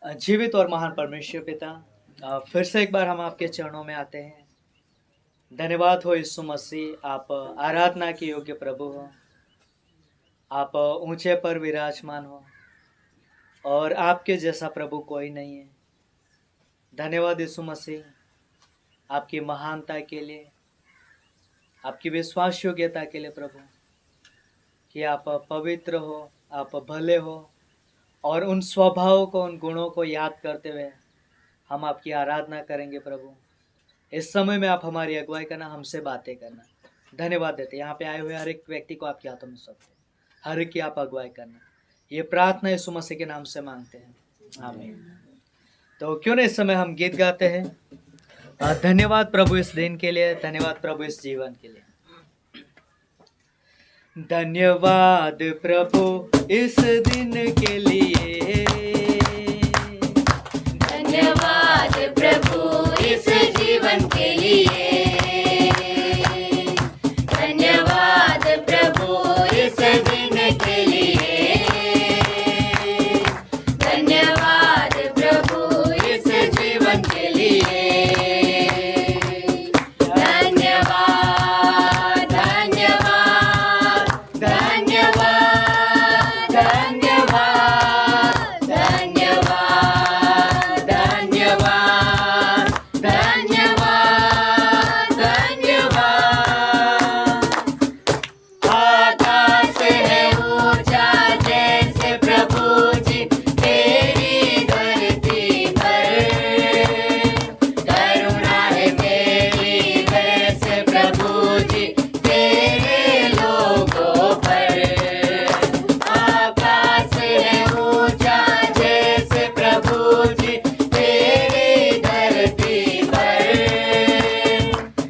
जीवित और महान परमेश्वर पिता, फिर से एक बार हम आपके चरणों में आते हैं। धन्यवाद हो यीशु मसीह, आप आराधना के योग्य प्रभु हो, आप ऊंचे पर विराजमान हो और आपके जैसा प्रभु कोई नहीं है। धन्यवाद यीशु मसीह, आपकी महानता के लिए, आपकी विश्वास योग्यता के लिए प्रभु, कि आप पवित्र हो, आप भले हो और उन स्वभावों को, उन गुणों को याद करते हुए हम आपकी आराधना करेंगे प्रभु। इस समय में आप हमारी अगुवाई करना, हमसे बातें करना। धन्यवाद देते, यहाँ पे आए हुए हर एक व्यक्ति को आपके हाथों में सौंपते, हर एक की आप अगुवाई करना। ये प्रार्थना यीशु मसीह के नाम से मांगते हैं, आमीन। तो क्यों ना इस समय हम गीत गाते हैं। धन्यवाद प्रभु इस दिन के लिए, धन्यवाद प्रभु इस जीवन के लिए। धन्यवाद प्रभु इस दिन के लिए, धन्यवाद प्रभु इस जीवन के लिए, धन्यवाद प्रभु इस दिन के लिए, धन्यवाद प्रभु इस जीवन के लिए, धन्यवाद धन्यवाद धन्यवाद धन्यवाद धन्यवाद धन्यवाद धन्यवाद धन्यवाद। आकाश है ऊंचा जैसे प्रभु जी तेरी धरती पर, करुणा है तेरी वैसे प्रभु जी तेरे लोगों पर। आकाश है ऊंचा जैसे प्रभु जी तेरी धरती पर,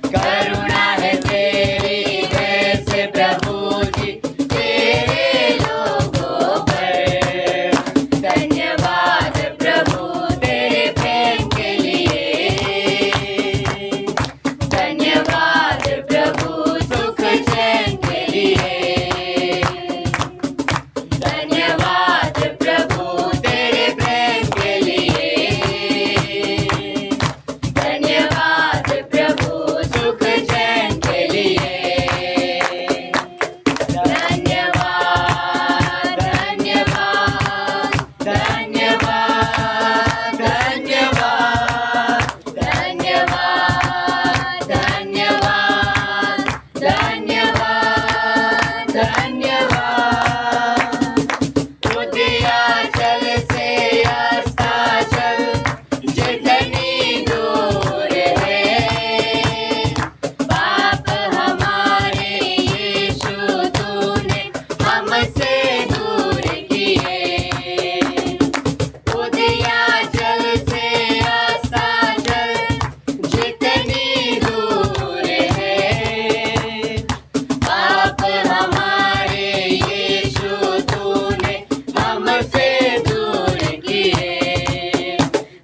करुणा है तेरी वैसे प्रभु जी तेरे लोगों पर। धन्यवाद प्रभु तेरे प्रेम के लिए, धन्यवाद प्रभु सुख चैन के लिए, धन्यवाद प्रभु तेरे प्रेम के लिए, धन्यवाद प्रभु सुख चैन के लिए, धन्यवाद धन्यवाद धन्यवाद धन्यवाद धन्यवाद धन्यवाद धन्यवाद धन्यवाद। उदयाचल से अस्ताचल जितनी दूर है, पाप हमारे यीशु तूने हमसे दूर किए। उदयाचल से अस्ताचल जितनी दूर है, पाप हमारे यीशु तूने हमसे दूर किए।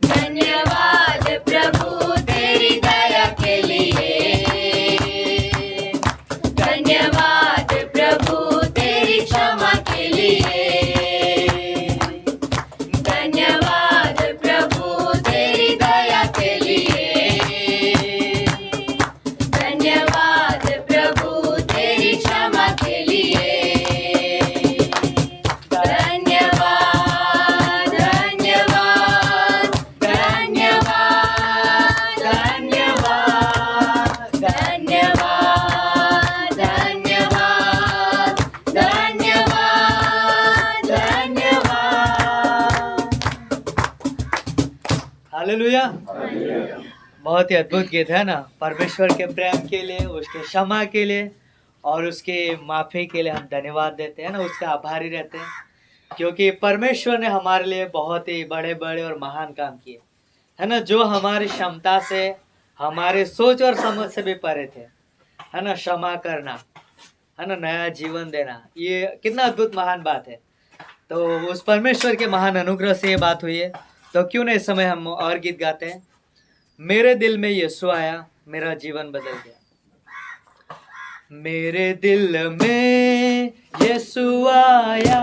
धन्यवाद प्रभु तेरी दया के लिए, धन्यवाद प्रभु तेरी क्षमा के लिए, धन्यवाद प्रभु तेरी दया के लिए, धन्यवाद प्रभु तेरी क्षमा के लिए, धन्यवाद धन्यवाद धन्यवाद धन्यवाद धन्यवाद धन्यवाद धन्यवाद धन्यवाद। हालेलुया। बहुत ही अद्भुत गीत है ना। परमेश्वर के प्रेम के लिए, उसके क्षमा के लिए और उसके माफ़ी के लिए हम धन्यवाद देते हैं ना, उसका आभारी रहते हैं, क्योंकि परमेश्वर ने हमारे लिए बहुत ही बड़े बड़े और महान काम किए है ना, जो हमारी क्षमता से, हमारे सोच और समझ से भी परे थे, है ना। क्षमा करना, है ना, नया जीवन देना, ये कितना अद्भुत महान बात है। तो उस परमेश्वर के महान अनुग्रह से ये बात हुई है। तो क्यों ना इस समय हम और गीत गाते हैं। मेरे दिल में यीशु आया, मेरा जीवन बदल गया। मेरे दिल में यीशु आया,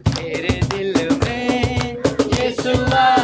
मेरे दिल में यीशु आया।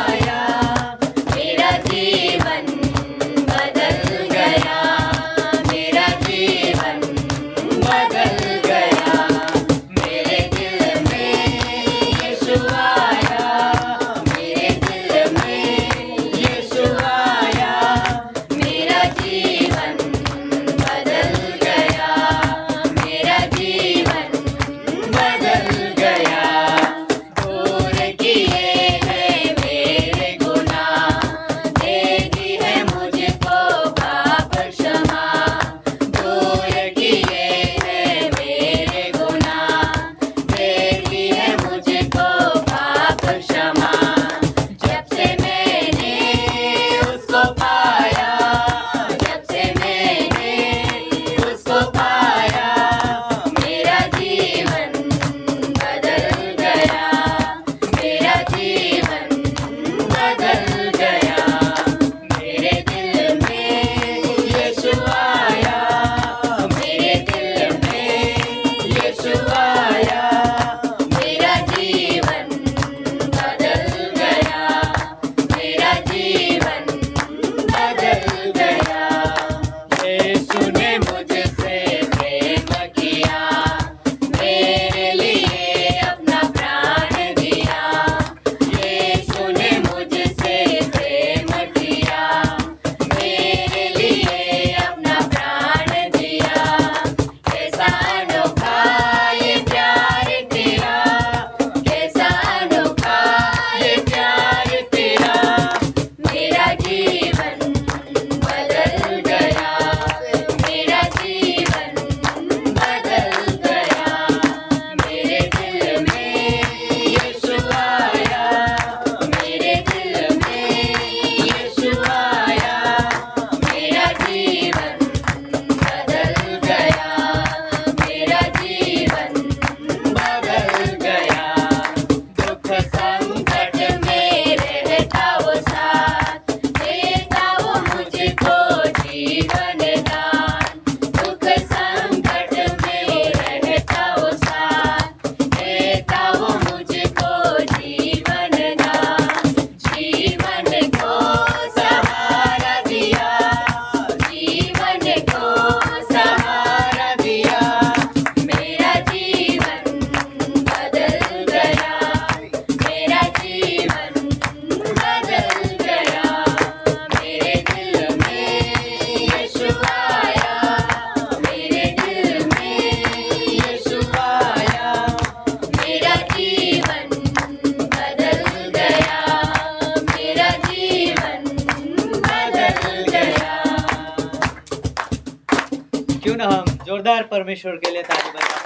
जोरदार परमेश्वर के लिए ताली बजाएं।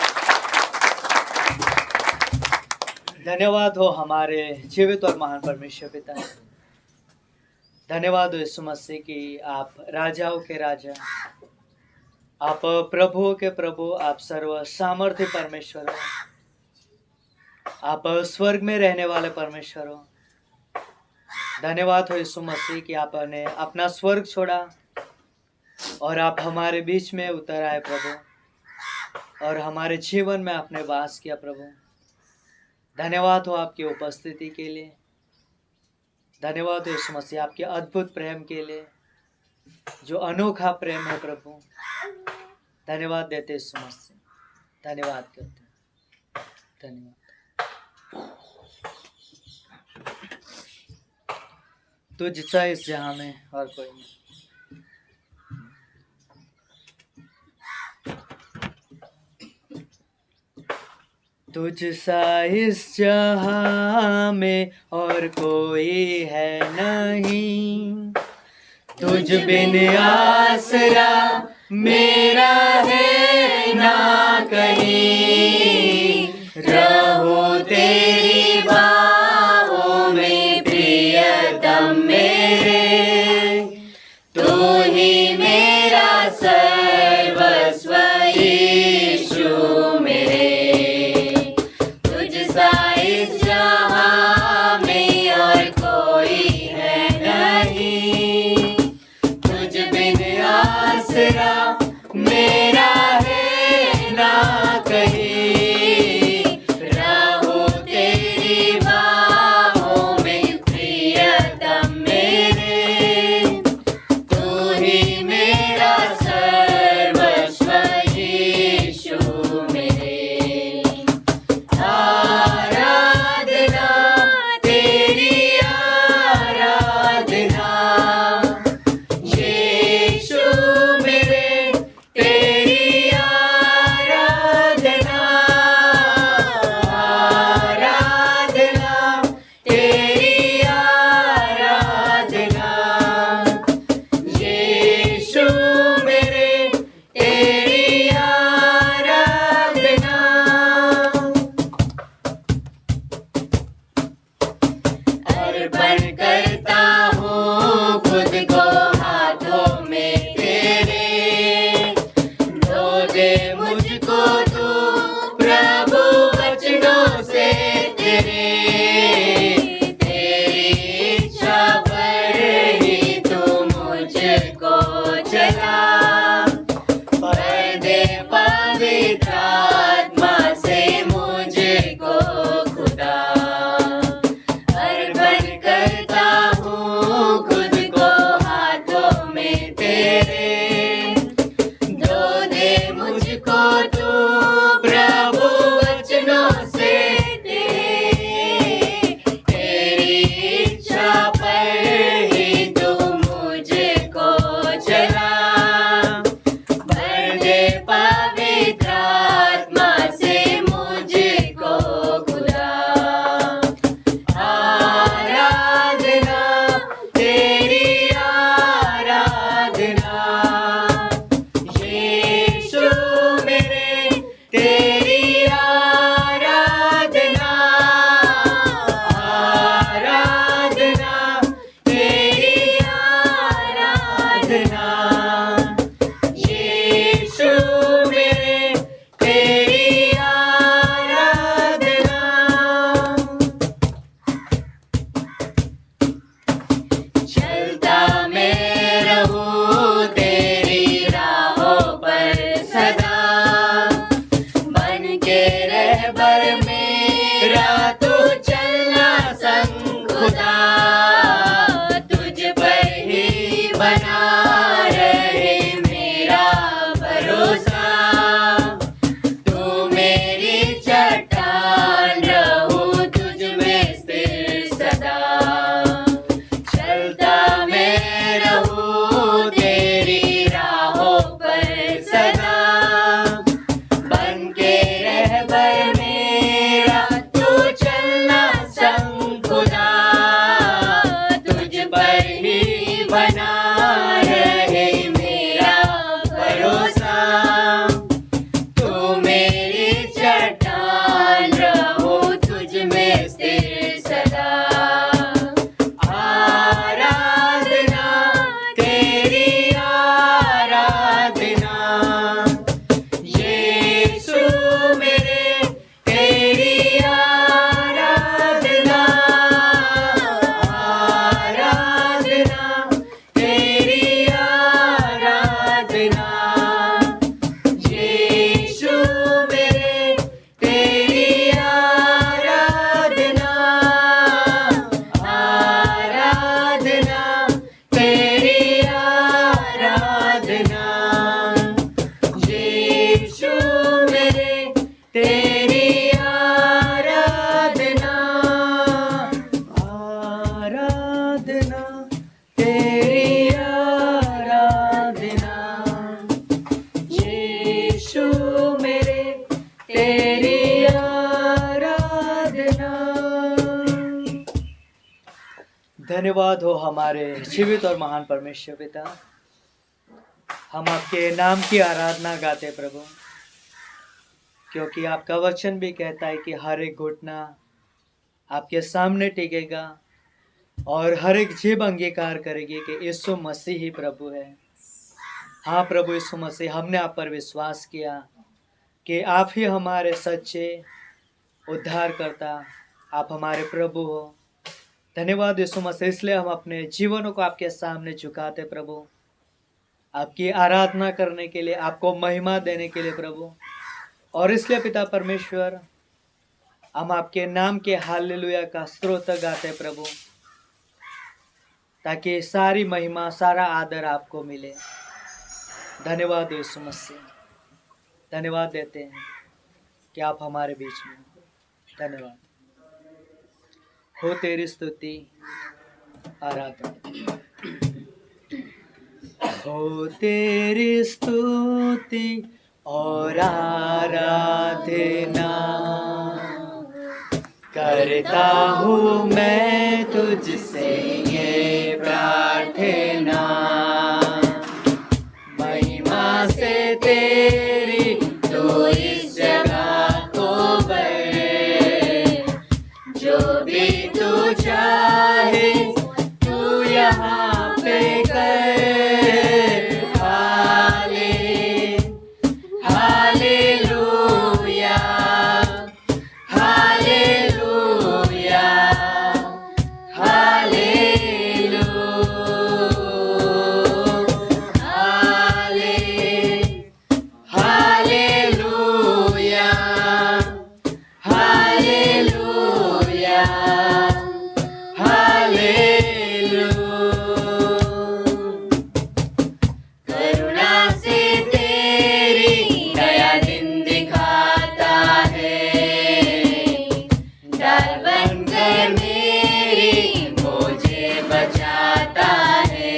धन्यवाद हो हमारे जीवित और महान परमेश्वर पिता। धन्यवाद हो यीशु मसीह की आप राजाओं के राजा, आप प्रभुओं के प्रभु, आप सर्व सामर्थ्य परमेश्वर हो, आप स्वर्ग में रहने वाले परमेश्वर हो। धन्यवाद हो यीशु मसीह कि आपने अपना स्वर्ग छोड़ा और आप हमारे बीच में उतर आए प्रभु, और हमारे जीवन में आपने वास किया प्रभु। धन्यवाद हो आपकी उपस्थिति के लिए। धन्यवाद हो यीशु मसीह आपके अद्भुत प्रेम के लिए, जो अनोखा प्रेम है प्रभु। धन्यवाद देते यीशु मसीह, धन्यवाद करते, धन्यवाद। तुझसा इस जहां में और कोई नहीं। तुझसा इस जहां में और कोई है नहीं, तुझ बिन आसरा मेरा है ना कहीं। रहो तेरी बाहों में प्रियतम मेरे, तू ही मेरा सर्वस्व यीशु मेरे। तुझसा इस जहां में और कोई है नहीं, तुझ बिन आसरा मेरा है ना कहीं। रहो तेरी बाहों में प्रियतम मेरे, तू ही मेरा सर्वस्व यीशु मेरे। आराधना तेरी आराधना यीशु मेरे, तेरी आराधना। आराधना तेरी आराधना यीशु मेरे, तेरी आराधना। अर्पण करता हूँ खुद को हाथों में तेरे, धो दे मुझको तू प्रभु वचनों से तेरे। तेरी इच्छा पर ही तू मुझको चला, पर दे पवित्र आत्मा से मुझको खुदा। अर्पण करता धन्यवाद हो हमारे जीवित और महान परमेश्वर पिता। हम आपके नाम की आराधना गाते प्रभु, क्योंकि आपका वचन भी कहता है कि हर एक घुटना आपके सामने टिकेगा और हर एक जीभ अंगीकार करेगी कि यीशु मसीह ही प्रभु है। हाँ प्रभु यीशु मसीह, हमने आप पर विश्वास किया कि आप ही हमारे सच्चे उद्धारकर्ता, आप हमारे प्रभु हो। धन्यवाद यीशु मसीह, इसलिए हम अपने जीवनों को आपके सामने झुकाते प्रभु, आपकी आराधना करने के लिए, आपको महिमा देने के लिए प्रभु। और इसलिए पिता परमेश्वर, हम आपके नाम के हालेलुया का स्तोत्र गाते प्रभु, ताकि सारी महिमा सारा आदर आपको मिले। धन्यवाद यीशु मसीह, धन्यवाद देते हैं कि आप हमारे बीच में हो। धन्यवाद हो तेरी स्तुति आराधना, हो तेरी स्तुति और आराधना करता हूँ मैं तुझसे ये प्रार्थना, महिमा से तेरी तो इस जगह को बढ़े, जो भी तू चाहे तू यहाँ पे कर। Hallelujah, hallelujah, hallelujah, hallelujah, hallelujah, करुणा से तेरी दया दिन दिखाता है, डाल बनकर मेरी मुझे बचाता है।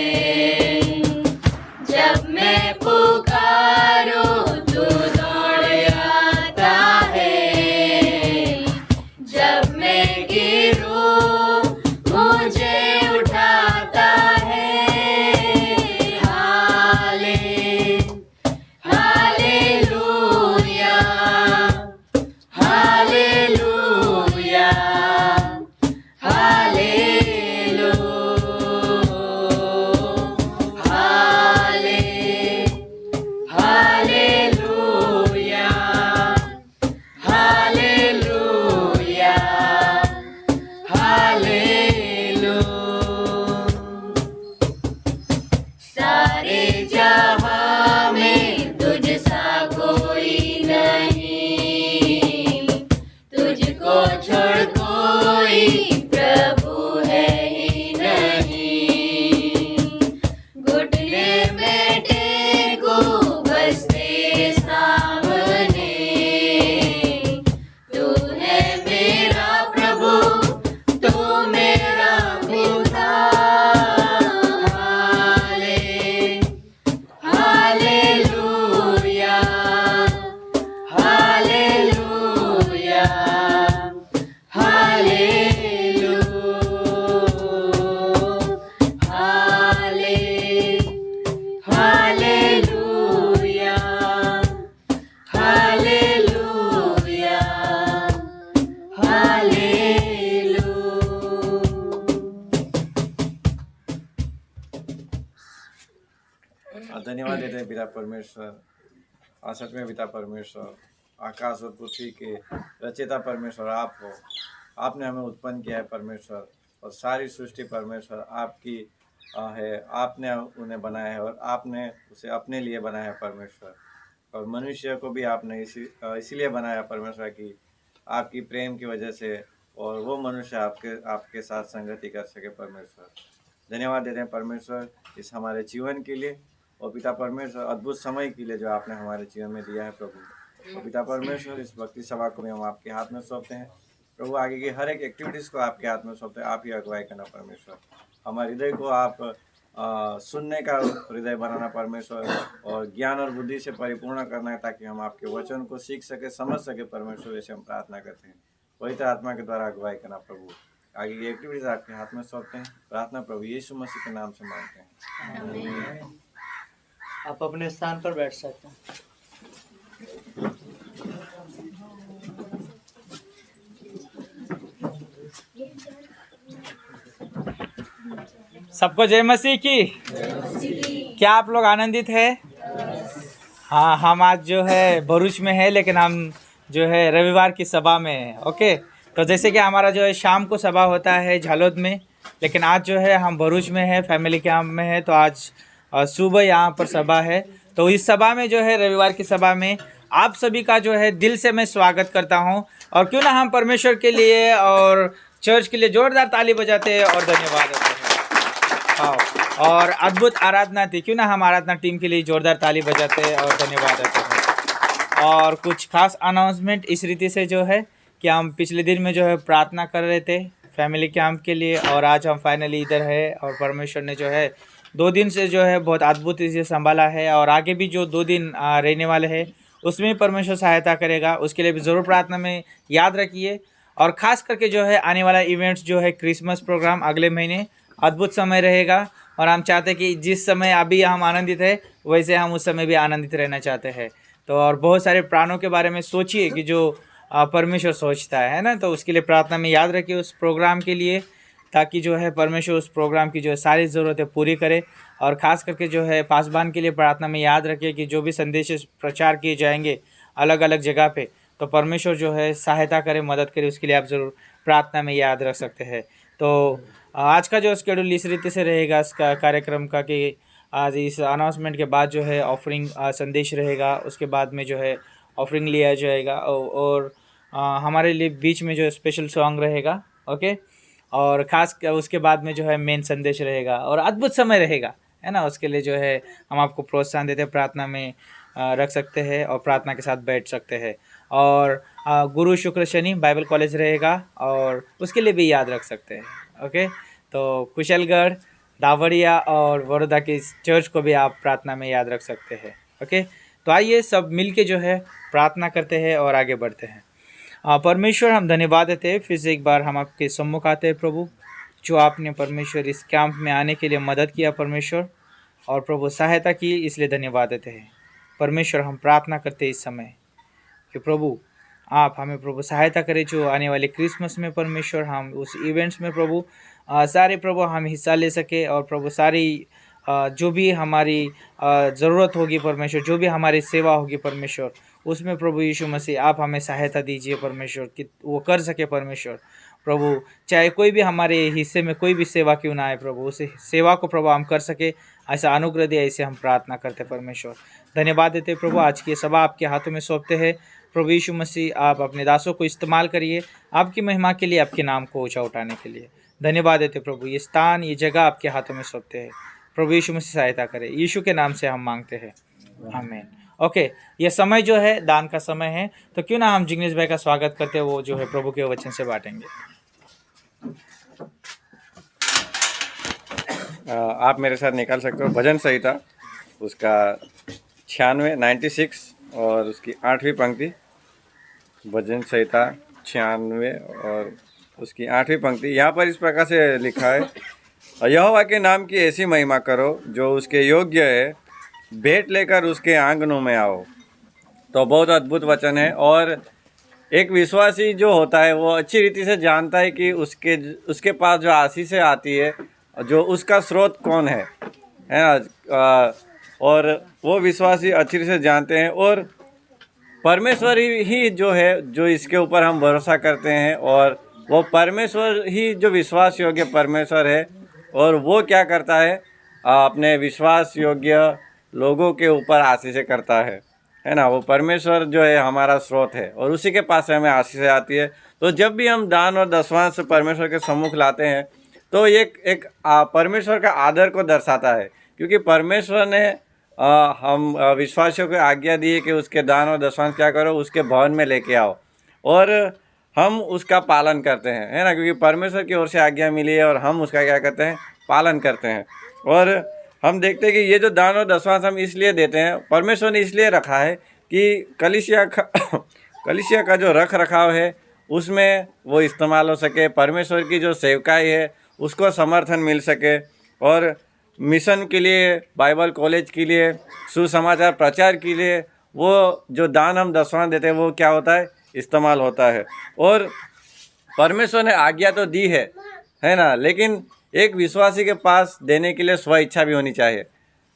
जब मैं पुकारूं तू दौड़ आता है, जब मैं गिरूं मुझे उठाता है। Hallelujah, hallelujah, hallelujah, hallelujah, hallelujah. सारे जहां में तुझ सा कोई नहीं, तुझको छोड़ कोई प्रभु है ही नहीं। घुटने में टेको बस तेरे सामने, तू है मेरा प्रभु, तू मेरा खुदा। Hallelujah, hallelujah, hallelujah, hallelujah, hallelujah. धन्यवाद देते हैं पिता परमेश्वर। सच में पिता परमेश्वर, आकाश और पृथ्वी के रचयिता परमेश्वर आप हो। आपने हमें उत्पन्न किया है परमेश्वर, और सारी सृष्टि परमेश्वर आपकी है। आपने उन्हें बनाया है और आपने उसे अपने लिए बनाया है परमेश्वर। और मनुष्य को भी आपने इसीलिए बनाया परमेश्वर कि आपकी प्रेम की वजह से, और वो मनुष्य आपके साथ संगति कर सके परमेश्वर। धन्यवाद देते हैं परमेश्वर इस हमारे जीवन के लिए, और पिता परमेश्वर अद्भुत समय के लिए जो आपने हमारे जीवन में दिया है प्रभु। और पिता परमेश्वर इस भक्ति सभा को भी हम आपके हाथ में सौंपते हैं प्रभु। आगे की हर एक एक्टिविटीज़ को आपके हाथ में सौंपते हैं। आप ही अगुवाई करना परमेश्वर। हमारे हृदय को आप सुनने का हृदय बनाना परमेश्वर, और ज्ञान और बुद्धि से परिपूर्ण करना है, ताकि हम आपके वचन को सीख सके, समझ सके परमेश्वर। ऐसे हम प्रार्थना करते हैं। पवित्र आत्मा के द्वारा अगुवाई करना प्रभु। आगे की एक्टिविटीज आपके हाथ में सौंपते हैं। प्रार्थना प्रभु यीशु मसीह के नाम से मांगते हैं। आप अपने स्थान पर बैठ सकते हैं। सबको जय मसीह की। क्या आप लोग आनंदित है? हाँ, हम आज जो है भरूच में है, लेकिन हम जो है रविवार की सभा में है। ओके, तो जैसे कि हमारा जो है शाम को सभा होता है झालोद में, लेकिन आज जो है हम भरूच में है, फैमिली कैंप में है। तो आज सुबह यहाँ पर सभा है। तो इस सभा में जो है रविवार की सभा में आप सभी का जो है दिल से मैं स्वागत करता हूँ। और क्यों ना हम परमेश्वर के लिए और चर्च के लिए जोरदार ताली बजाते हैं और धन्यवाद देते हैं। हाँ, और अद्भुत आराधना थी, क्यों ना हम आराधना टीम के लिए जोरदार ताली बजाते हैं और धन्यवाद देते हैं। और कुछ खास अनाउंसमेंट इस रीति से जो है कि हम पिछले दिन में जो है प्रार्थना कर रहे थे फैमिली कैंप के लिए, और आज हम फाइनली इधर है। और परमेश्वर ने जो है 2 दिन से जो है बहुत अद्भुत इसे संभाला है, और आगे भी जो 2 दिन रहने वाले हैं उसमें परमेश्वर सहायता करेगा। उसके लिए भी ज़रूर प्रार्थना में याद रखिए। और ख़ास करके जो है आने वाला इवेंट्स जो है क्रिसमस प्रोग्राम अगले महीने अद्भुत समय रहेगा, और हम चाहते हैं कि जिस समय अभी हम आनंदित है वैसे हम उस समय भी आनंदित रहना चाहते हैं। तो और बहुत सारे प्राणों के बारे में सोचिए कि जो परमेश्वर सोचता है ना। तो उसके लिए प्रार्थना में याद रखिए उस प्रोग्राम के लिए, ताकि जो है परमेश्वर उस प्रोग्राम की जो है सारी ज़रूरतें पूरी करे। और ख़ास करके जो है पासबान के लिए प्रार्थना में याद रखिए कि जो भी संदेश प्रचार किए जाएंगे अलग अलग जगह पे, तो परमेश्वर जो है सहायता करे, मदद करे। उसके लिए आप ज़रूर प्रार्थना में याद रख सकते हैं। तो आज का जो शेड्यूल इस रीति से रहेगा इसका कार्यक्रम का कि आज इस अनाउंसमेंट के बाद जो है ऑफरिंग संदेश रहेगा, उसके बाद में जो है ऑफरिंग लिया जाएगा, और हमारे लिए बीच में जो है स्पेशल सॉन्ग रहेगा। ओके, और ख़ास उसके बाद में जो है मेन संदेश रहेगा और अद्भुत समय रहेगा, है ना। उसके लिए जो है हम आपको प्रोत्साहन देते हैं, प्रार्थना में रख सकते हैं और प्रार्थना के साथ बैठ सकते हैं। और गुरु शुक्र शनि बाइबल कॉलेज रहेगा, और उसके लिए भी याद रख सकते हैं। ओके, तो कुशलगढ़, दावड़िया और बड़ौदा की चर्च को भी आप प्रार्थना में याद रख सकते हैं। ओके, तो आइए सब मिल के जो है प्रार्थना करते हैं और आगे बढ़ते हैं। परमेश्वर, हम धन्यवाद देते हैं, फिर से एक बार हम आपके सम्मुख आते हैं प्रभु, जो आपने परमेश्वर इस कैंप में आने के लिए मदद किया परमेश्वर, और प्रभु सहायता की, इसलिए धन्यवाद देते हैं। परमेश्वर, हम प्रार्थना करते हैं इस समय कि प्रभु आप हमें प्रभु सहायता करें, जो आने वाले क्रिसमस में परमेश्वर हम उस इवेंट्स में प्रभु सारे प्रभु हम हिस्सा ले सके, और प्रभु सारी जो भी हमारी ज़रूरत होगी परमेश्वर, जो भी हमारी सेवा होगी परमेश्वर, उसमें प्रभु यीशु मसीह आप हमें सहायता दीजिए परमेश्वर, कि वो कर सके परमेश्वर। प्रभु चाहे कोई भी हमारे हिस्से में कोई भी सेवा क्यों ना आए प्रभु, उस सेवा को प्रभु हम कर सके, ऐसा अनुग्रह दिया, ऐसे हम प्रार्थना करते परमेश्वर। धन्यवाद देते प्रभु, आज की सभा आपके हाथों में सौंपते हैं प्रभु यीशु मसीह। आप अपने दासों को इस्तेमाल करिए आपकी महिमा के लिए, आपके नाम को ऊंचा उठाने के लिए। धन्यवाद देते प्रभु, ये स्थान ये जगह आपके हाथों में सौंपते हैं प्रभु यीशु मसीह, सहायता करें, यीशु के नाम से हम मांगते हैं, आमीन। ओके, ये समय जो है दान का समय है, तो क्यों ना हम जिग्नेश भाई का स्वागत करते हैं, वो जो है प्रभु के वचन से बांटेंगे। आप मेरे साथ निकाल सकते हो भजन संहिता, उसका 96 और उसकी 8वीं पंक्ति। भजन संहिता 96 और उसकी 8वीं पंक्ति। यहाँ पर इस प्रकार से लिखा है, यहोवा के नाम की ऐसी महिमा करो जो उसके योग्य है, भेंट लेकर उसके आंगनों में आओ। तो बहुत अद्भुत वचन है, और एक विश्वासी जो होता है वो अच्छी रीति से जानता है कि उसके पास जो आशीष आती है, जो उसका स्रोत कौन है ना। और वो विश्वासी अच्छी रीति से जानते हैं, और परमेश्वर ही जो है, जो इसके ऊपर हम भरोसा करते हैं, और वो परमेश्वर ही जो विश्वास योग्य परमेश्वर है, और वो क्या करता है, अपने विश्वास योग्य लोगों के ऊपर आशीष करता है ना। वो परमेश्वर जो है हमारा स्रोत है, और उसी के पास हमें आशीष आती है। तो जब भी हम दान और दसवांश परमेश्वर के सम्मुख लाते हैं, तो एक परमेश्वर का आदर को दर्शाता है, क्योंकि परमेश्वर ने हम विश्वासियों को आज्ञा दी है कि उसके दान और दसवांश क्या करो, उसके भवन में लेके आओ, और हम उसका पालन करते हैं, है ना। क्योंकि परमेश्वर की ओर से आज्ञा मिली है, और हम उसका क्या करते हैं, पालन करते हैं। और हम देखते हैं कि ये जो दान और दसवांश हम इसलिए देते हैं, परमेश्वर ने इसलिए रखा है कि कलीसिया का जो रख रखाव है उसमें वो इस्तेमाल हो सके, परमेश्वर की जो सेवकाई है उसको समर्थन मिल सके, और मिशन के लिए, बाइबल कॉलेज के लिए, सुसमाचार प्रचार के लिए वो जो दान हम दसवां देते हैं वो क्या होता है, इस्तेमाल होता है। और परमेश्वर ने आज्ञा तो दी है ना, लेकिन एक विश्वासी के पास देने के लिए स्व इच्छा भी होनी चाहिए,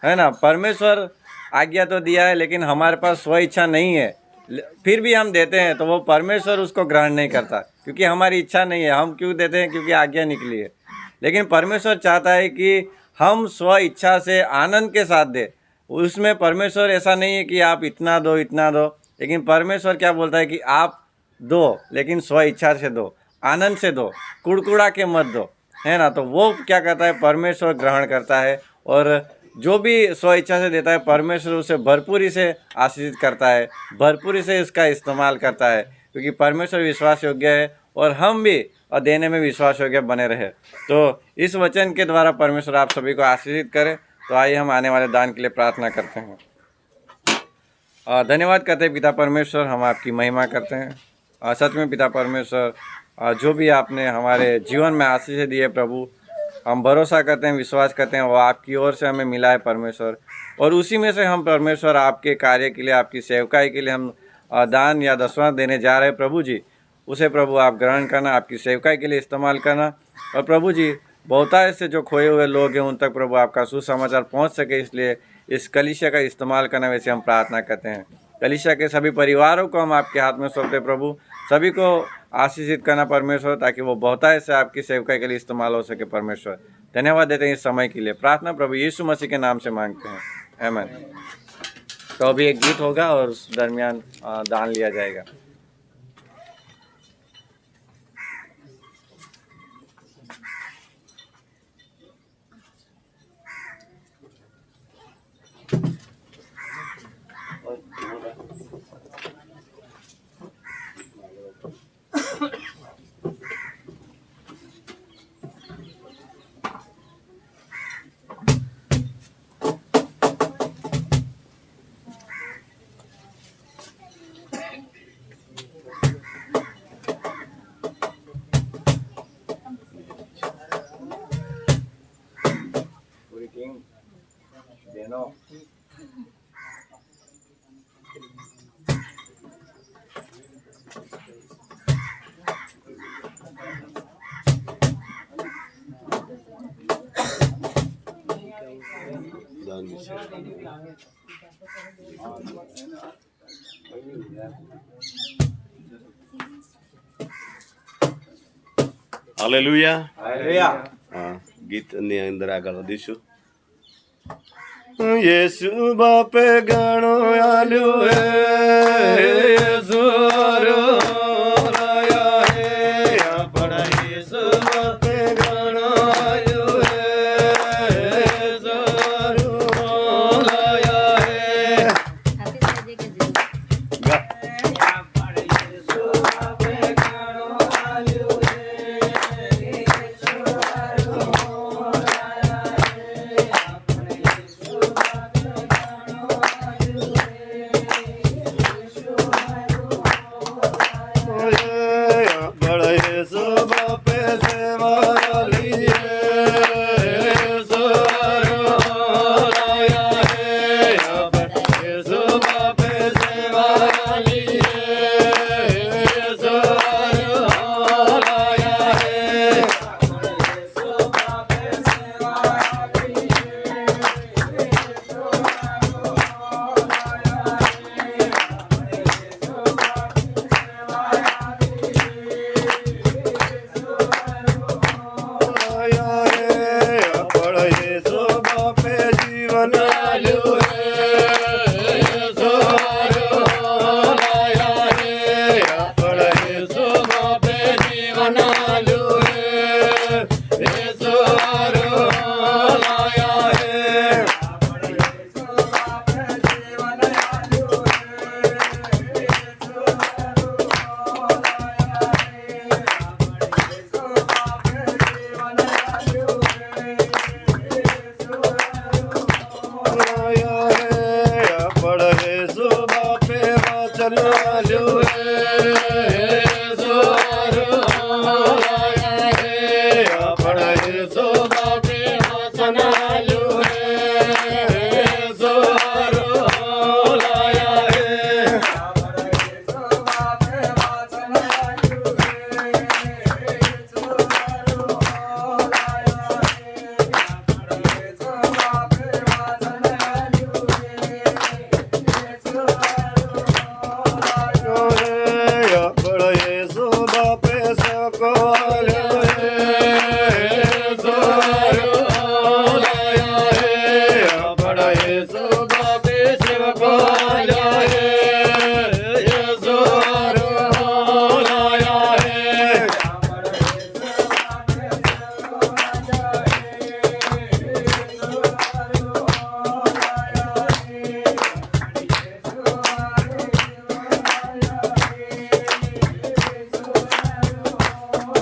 है ना। परमेश्वर आज्ञा तो दिया है लेकिन हमारे पास स्व इच्छा नहीं है, फिर भी हम देते हैं तो वो परमेश्वर उसको ग्रहण नहीं करता, क्योंकि हमारी इच्छा नहीं है। हम क्यों देते हैं? क्योंकि आज्ञा निकली है। लेकिन परमेश्वर चाहता है कि हम स्व इच्छा से आनंद के साथ दें। उसमें परमेश्वर ऐसा नहीं है कि आप इतना दो इतना दो, लेकिन परमेश्वर क्या बोलता है कि आप दो, लेकिन स्व इच्छा से दो, आनंद से दो, कुड़कुड़ा के मत दो, है ना। तो वो क्या करता है, परमेश्वर ग्रहण करता है, और जो भी स्व इच्छा से देता है परमेश्वर उसे भरपूरी से आशीषित करता है, भरपूरी से इसका इस्तेमाल करता है, क्योंकि परमेश्वर विश्वास योग्य है और हम भी और देने में विश्वास योग्य बने रहे। तो इस वचन के द्वारा परमेश्वर आप सभी को आशीषित करे। तो आइए हम आने वाले दान के लिए प्रार्थना करते हैं। धन्यवाद करते हैं पिता परमेश्वर, हम आपकी महिमा करते हैं। सच में पिता परमेश्वर, जो भी आपने हमारे जीवन में आशीष दी है प्रभु, हम भरोसा करते हैं, विश्वास करते हैं वो आपकी ओर से हमें मिला है परमेश्वर, और उसी में से हम परमेश्वर आपके कार्य के लिए, आपकी सेवकाई के लिए हम दान या दसवां देने जा रहे हैं प्रभु जी। उसे प्रभु आप ग्रहण करना, आपकी सेवकाई के लिए इस्तेमाल करना, और प्रभु जी बहुतायत से जो खोए हुए लोग हैं उन तक प्रभु आपका सुसमाचार पहुंच सके, इसलिए इस कलीसिया का इस्तेमाल करना, वैसे हम प्रार्थना करते हैं। कलीसिया के सभी परिवारों को हम आपके हाथ में सौंपते प्रभु, सभी को आशीषित करना परमेश्वर, ताकि वो बहुतायत से आपकी सेवकाई के लिए इस्तेमाल हो सके परमेश्वर। धन्यवाद देते हैं इस समय के लिए। प्रार्थना प्रभु यीशु मसीह के नाम से मांगते हैं, आमीन। तो अभी एक गीत होगा और उस दरमियान दान लिया जाएगा। હાલેલુયા. હાલેલુયા. હા, ગીતની અંદર આગળ વધીશું. યેસુ બાપે ગણો આલ્યો હે, યેસુ રોયા હે, આપણા યેસુ બાપે ગણો આલ્યો હે, યેસુ રોયા હે. બળે સો બાપે સેવા शोभा पे वासन आलू है सो हारो लाया है बड़े शोभा पे सको आलू है सो हारो लाया है बड़े शोभा पे सको आलू है सो हारो लाया है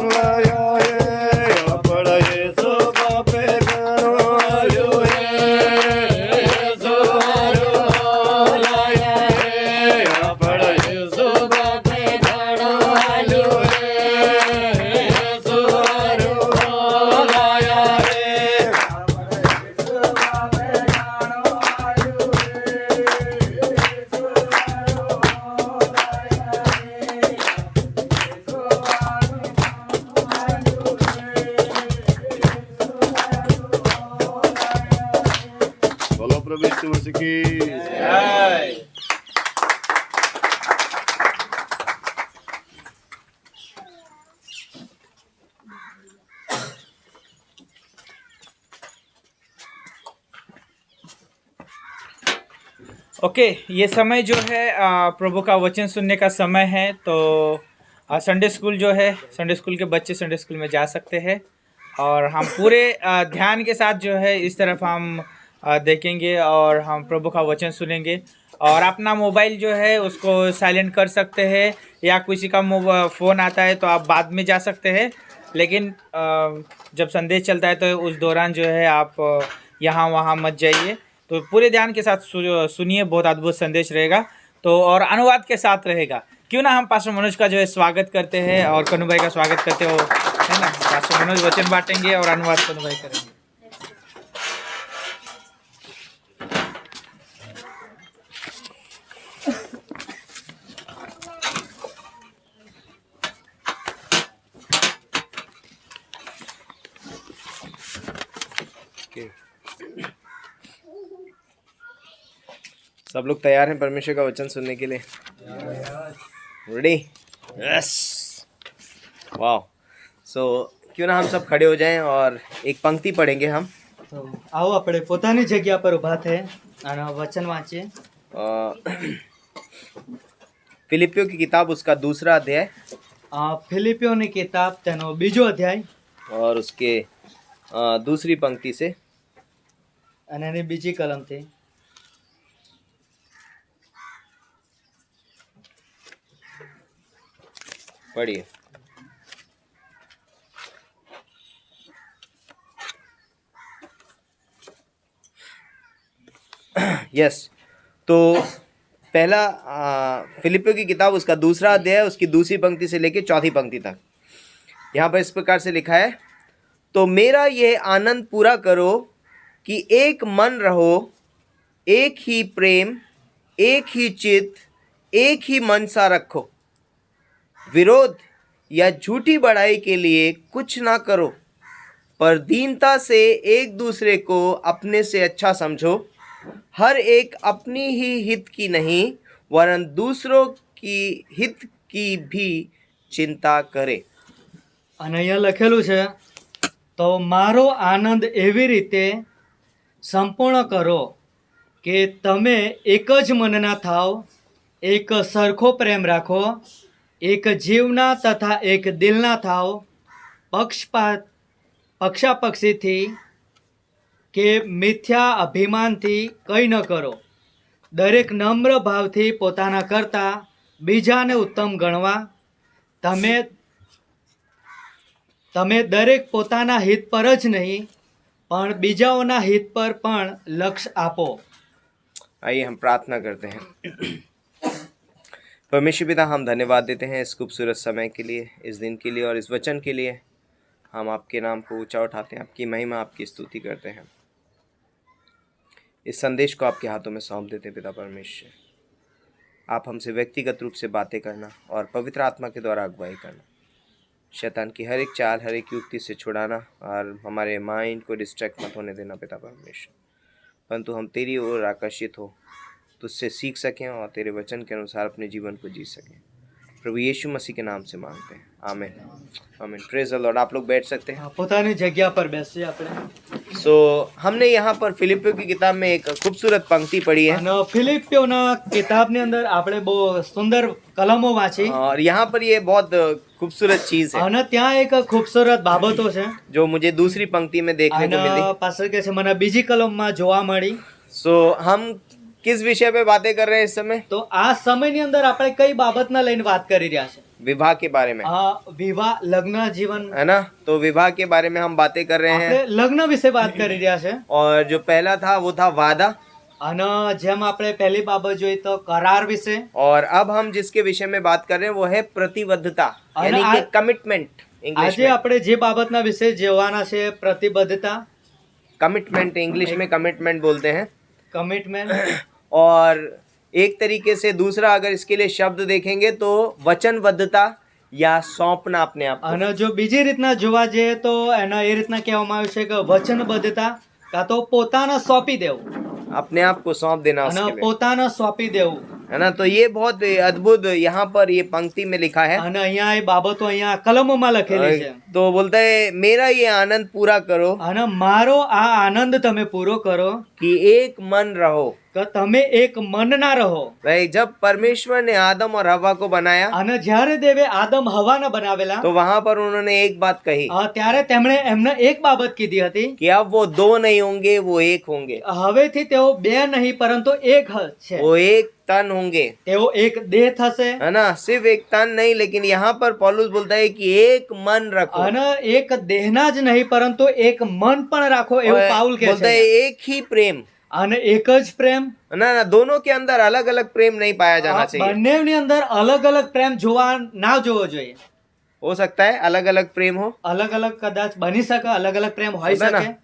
लाया है बड़े शोभा पे गणो आलू है सो हारो लाया है बड़े शोभा पे गणो आलू है सो हारो लाया है बोलो प्रभु यीशु मसीह की ओके, ये समय जो है प्रभु का वचन सुनने का समय है। तो संडे स्कूल जो है, संडे स्कूल के बच्चे संडे स्कूल में जा सकते हैं और हम पूरे ध्यान के साथ जो है इस तरफ हम देखेंगे और हम प्रभु का वचन सुनेंगे। और अपना मोबाइल जो है उसको साइलेंट कर सकते हैं या किसी का फ़ोन आता है तो आप बाद में जा सकते हैं, लेकिन जब संदेश चलता है तो उस दौरान जो है आप यहाँ वहाँ मत जाइए। तो पूरे ध्यान के साथ सुनिए, बहुत अद्भुत संदेश रहेगा। तो और अनुवाद के साथ रहेगा। क्यों ना हम पास्टर मनोज का जो है स्वागत करते हैं और कनु भाई का स्वागत करते हो, है ना। पास्टर मनोज वचन बांटेंगे और अनुवाद कनु भाई करेंगे। सब लोग तैयार हैं परमेश्वर का वचन सुनने के लिए? रेडी? यस, वाह। सो क्यों ना हम सब खड़े हो जाएं और एक पंक्ति पढ़ेंगे हम। તો આવો આપણે પોતાની જગ્યા પર ઊભા થઈ અને વચન વાંચીએ। फिलिपियों की किताब उसका दूसरा अध्याय ફિલિપીઓની કિતાબ તેનો બીજો અધ્યાય और उसके दूसरी पंक्ति से અને એની બીજી કલમથી पढ़िए। यस, तो पहला फिलिपियों की किताब उसका दूसरा अध्याय उसकी दूसरी पंक्ति से लेकर चौथी पंक्ति तक यहाँ पर इस प्रकार से लिखा है, तो मेरा यह आनंद पूरा करो कि एक मन रहो, एक ही प्रेम, एक ही चित्त, एक ही मनसा रखो, विरोध या झूठी बढ़ाई के लिए कुछ ना करो, पर दीनता से एक दूसरे को अपने से अच्छा समझो, हर एक अपनी ही हित की नहीं वरन दूसरों की हित की भी चिंता करे। અને અહીંયા લખેલું છે, તો મારો આનંદ એવી રીતે સંપૂર્ણ કરો કે તમે એક જ મનના થાઓ, એક સરખો પ્રેમ રાખો, એક જીવના તથા એક દિલના થાઓ, પક્ષાપક્ષીથી કે મિથ્યા અભિમાનથી કંઈ ન કરો, દરેક નમ્ર ભાવથી પોતાના કરતાં બીજાને ઉત્તમ ગણવા, તમે દરેક પોતાના હિત પર જ નહીં પણ બીજાઓના હિત પર પણ લક્ષ્ય આપો। आइए हम प्रार्थना करते हैं। परमेश्वर पिता, हम धन्यवाद देते हैं इस खूबसूरत समय के लिए, इस दिन के लिए और इस वचन के लिए। हम आपके नाम को ऊंचा उठाते हैं, आपकी महिमा, आपकी स्तुति करते हैं। इस संदेश को आपके हाथों में सौंप देते हैं पिता परमेश्वर। आप हमसे व्यक्तिगत रूप से बातें करना और पवित्र आत्मा के द्वारा अगुवाई करना। शैतान की हर एक चाल, हर एक युक्ति से छुड़ाना और हमारे माइंड को डिस्ट्रैक्ट मत होने देना पिता परमेश्वर, परंतु हम तेरी ओर आकर्षित हो, तुझसे सीख सकें और तेरे वचन के अनुसार अपने जीवन को जी सकें। प्रभु यीशु मसीह के नाम से मांगते हैं, आमीन आमीन। Praise the Lord. आप लोग बैठ सकते हैं। પોતાની જગ્યા પર બેસીએ આપણે। सो हमने यहाँ पर फिलिपियों की किताब में एक खूबसूरत पंक्ति पढ़ी है અને ફિલિપિયોના કિતાબની અંદર આપણે બહુ સુંદર કલમો વાંચી और यहाँ पर ये बहुत खूबसूरत चीज है અને ત્યાં એક ખૂબસૂરત બાબતો છે जो मुझे दूसरी पंक्ति में देखने को અને मिली। પાછળ કે છે મને બીજી કલમમાં જોવા મળી। सो हम किस विषय पे बातें कर रहे हैं इस समय? તો આ સમયની અંદર આપણે કઈ બાબતના લઈને વાત કરી રહ્યા છે? विवाह के बारे में, વિવાહ લગ્ન जीवन है ना? तो विवाह के बारे में हम बातें कर रहे આપણે हैं લગ્ન વિશે વાત કરી રહ્યા છે। और जो पहला था वो था वादा, અને જેમ આપણે પહેલી બાબત જોઈ તો करार વિશે, और अब हम जिसके विषय में बात कर रहे हैं वो है प्रतिबद्धता, यानी कि कमिटमेंट। इंग्लिश આજે આપણે જે બાબતના વિશે જોવાના છે प्रतिबद्धता, कमिटमेंट, इंग्लिश में कमिटमेंट बोलते हैं। कमिटमेंट। और एक तरीके से दूसरा अगर इसके लिए शब्द देखेंगे तो वचनबद्धता या सौंपना अपने आप को। અને જો બીજી રીતના જોવા જઈએ તો એના એ રીતના કહેવામાં આવ્યું છે કે વચનબદ્ધતા કાં તો પોતાને સોંપી દેવું, अपने आप को सौंप देना અને उसके लिए, પોતાને સોંપી દેવું। है ना? तो ये बहुत अद्भुत यहाँ पर ये पंक्ति में लिखा है। અને અહીંયા એ બાબતો અહીંયા કલમોમાં લખેલી છે। तो बोलता है मेरा ये आनंद पूरा करो અને મારો આ આનંદ તમે પૂરો કરો कि एक मन रहो। કે તમે એક મન ના રહો। भाई जब परमेश्वर ने आदम और हवा को बनाया અને જ્યારે દેવે આદમ હવાને બનાવેલા तो वहां पर उन्होंने एक बात कही ત્યારે તેમણે એમને એક બાબત કીધી હતી कि अब वो दो नहीं होंगे, वो एक होंगे, હવેથી તેઓ બે નહીં પરંતુ એક છે, वो एक तन होंगे, તેઓ એક દેહ થશે। है ना? सिर्फ एक तन नहीं, लेकिन यहाँ पर पौलुस बोलता है कि एक मन रखो। અને એક દેહના જ નહીં પરંતુ એક મન પણ રાખો એવું और પાઉલ કહે बोलता है છે। एक ही प्रेम, અને એક જ પ્રેમ, है ना? दोनों के अंदर अलग अलग प्रेम नहीं पाया जाना चाहिए। બંનેની અંદર અલગ અલગ પ્રેમ જોવા ના જોવો જોઈએ। हो सकता है अलग अलग प्रेम हो, અલગ અલગ કદાચ બની શકે, અલગ અલગ પ્રેમ હોઈ होता है ना? શકે,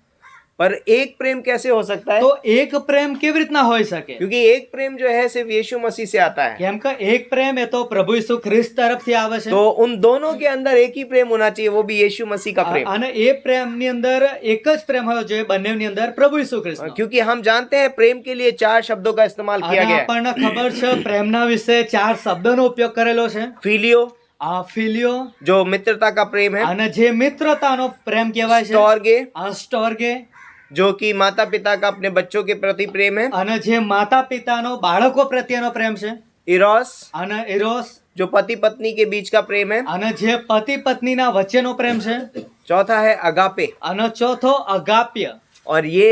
पर एक प्रेम कैसे हो सकता है? તો એક પ્રેમ કેવી રીતના હોઈ શકે? क्योंकि एक प्रेम जो है सिर्फ यीशु मसीह से आता है। કેમ કે એક પ્રેમ એ તો પ્રભુ ઈસુ ખ્રિસ્ત તરફથી આવે છે। तो उन दोनों के अंदर एक ही प्रेम होना चाहिए, वो भी यीशु मसीह का प्रेम। અને એ પ્રેમની અંદર એક જ પ્રેમ હોવો જોઈએ, બંનેની અંદર પ્રભુ ઈસુ ખ્રિસ્ત। क्योंकि हम जानते हैं प्रेम के लिए 4 शब्दों का इस्तेमाल किया गया है। આપણને ખબર છે પ્રેમના વિશે 4 શબ્દોનો ઉપયોગ કરેલો છે। फिलियो ફિલિયો जो मित्रता का प्रेम है, અને જે મિત્રતાનો પ્રેમ કહેવાય છે, स्टोर्गे સ્ટોર્ગે जो कि माता पिता का अपने बच्चों के प्रति प्रेम है, અને જે માતા પિતાનો બાળકો પ્રત્યેનો પ્રેમ છે, इरोस અને ઇરોસ जो पति पत्नी के बीच का प्रेम है, અને જે પતિ પત્નીના વચ્ચેનો પ્રેમ છે, चौथा है अगापे, અને ચોથો અગાપ્ય, और ये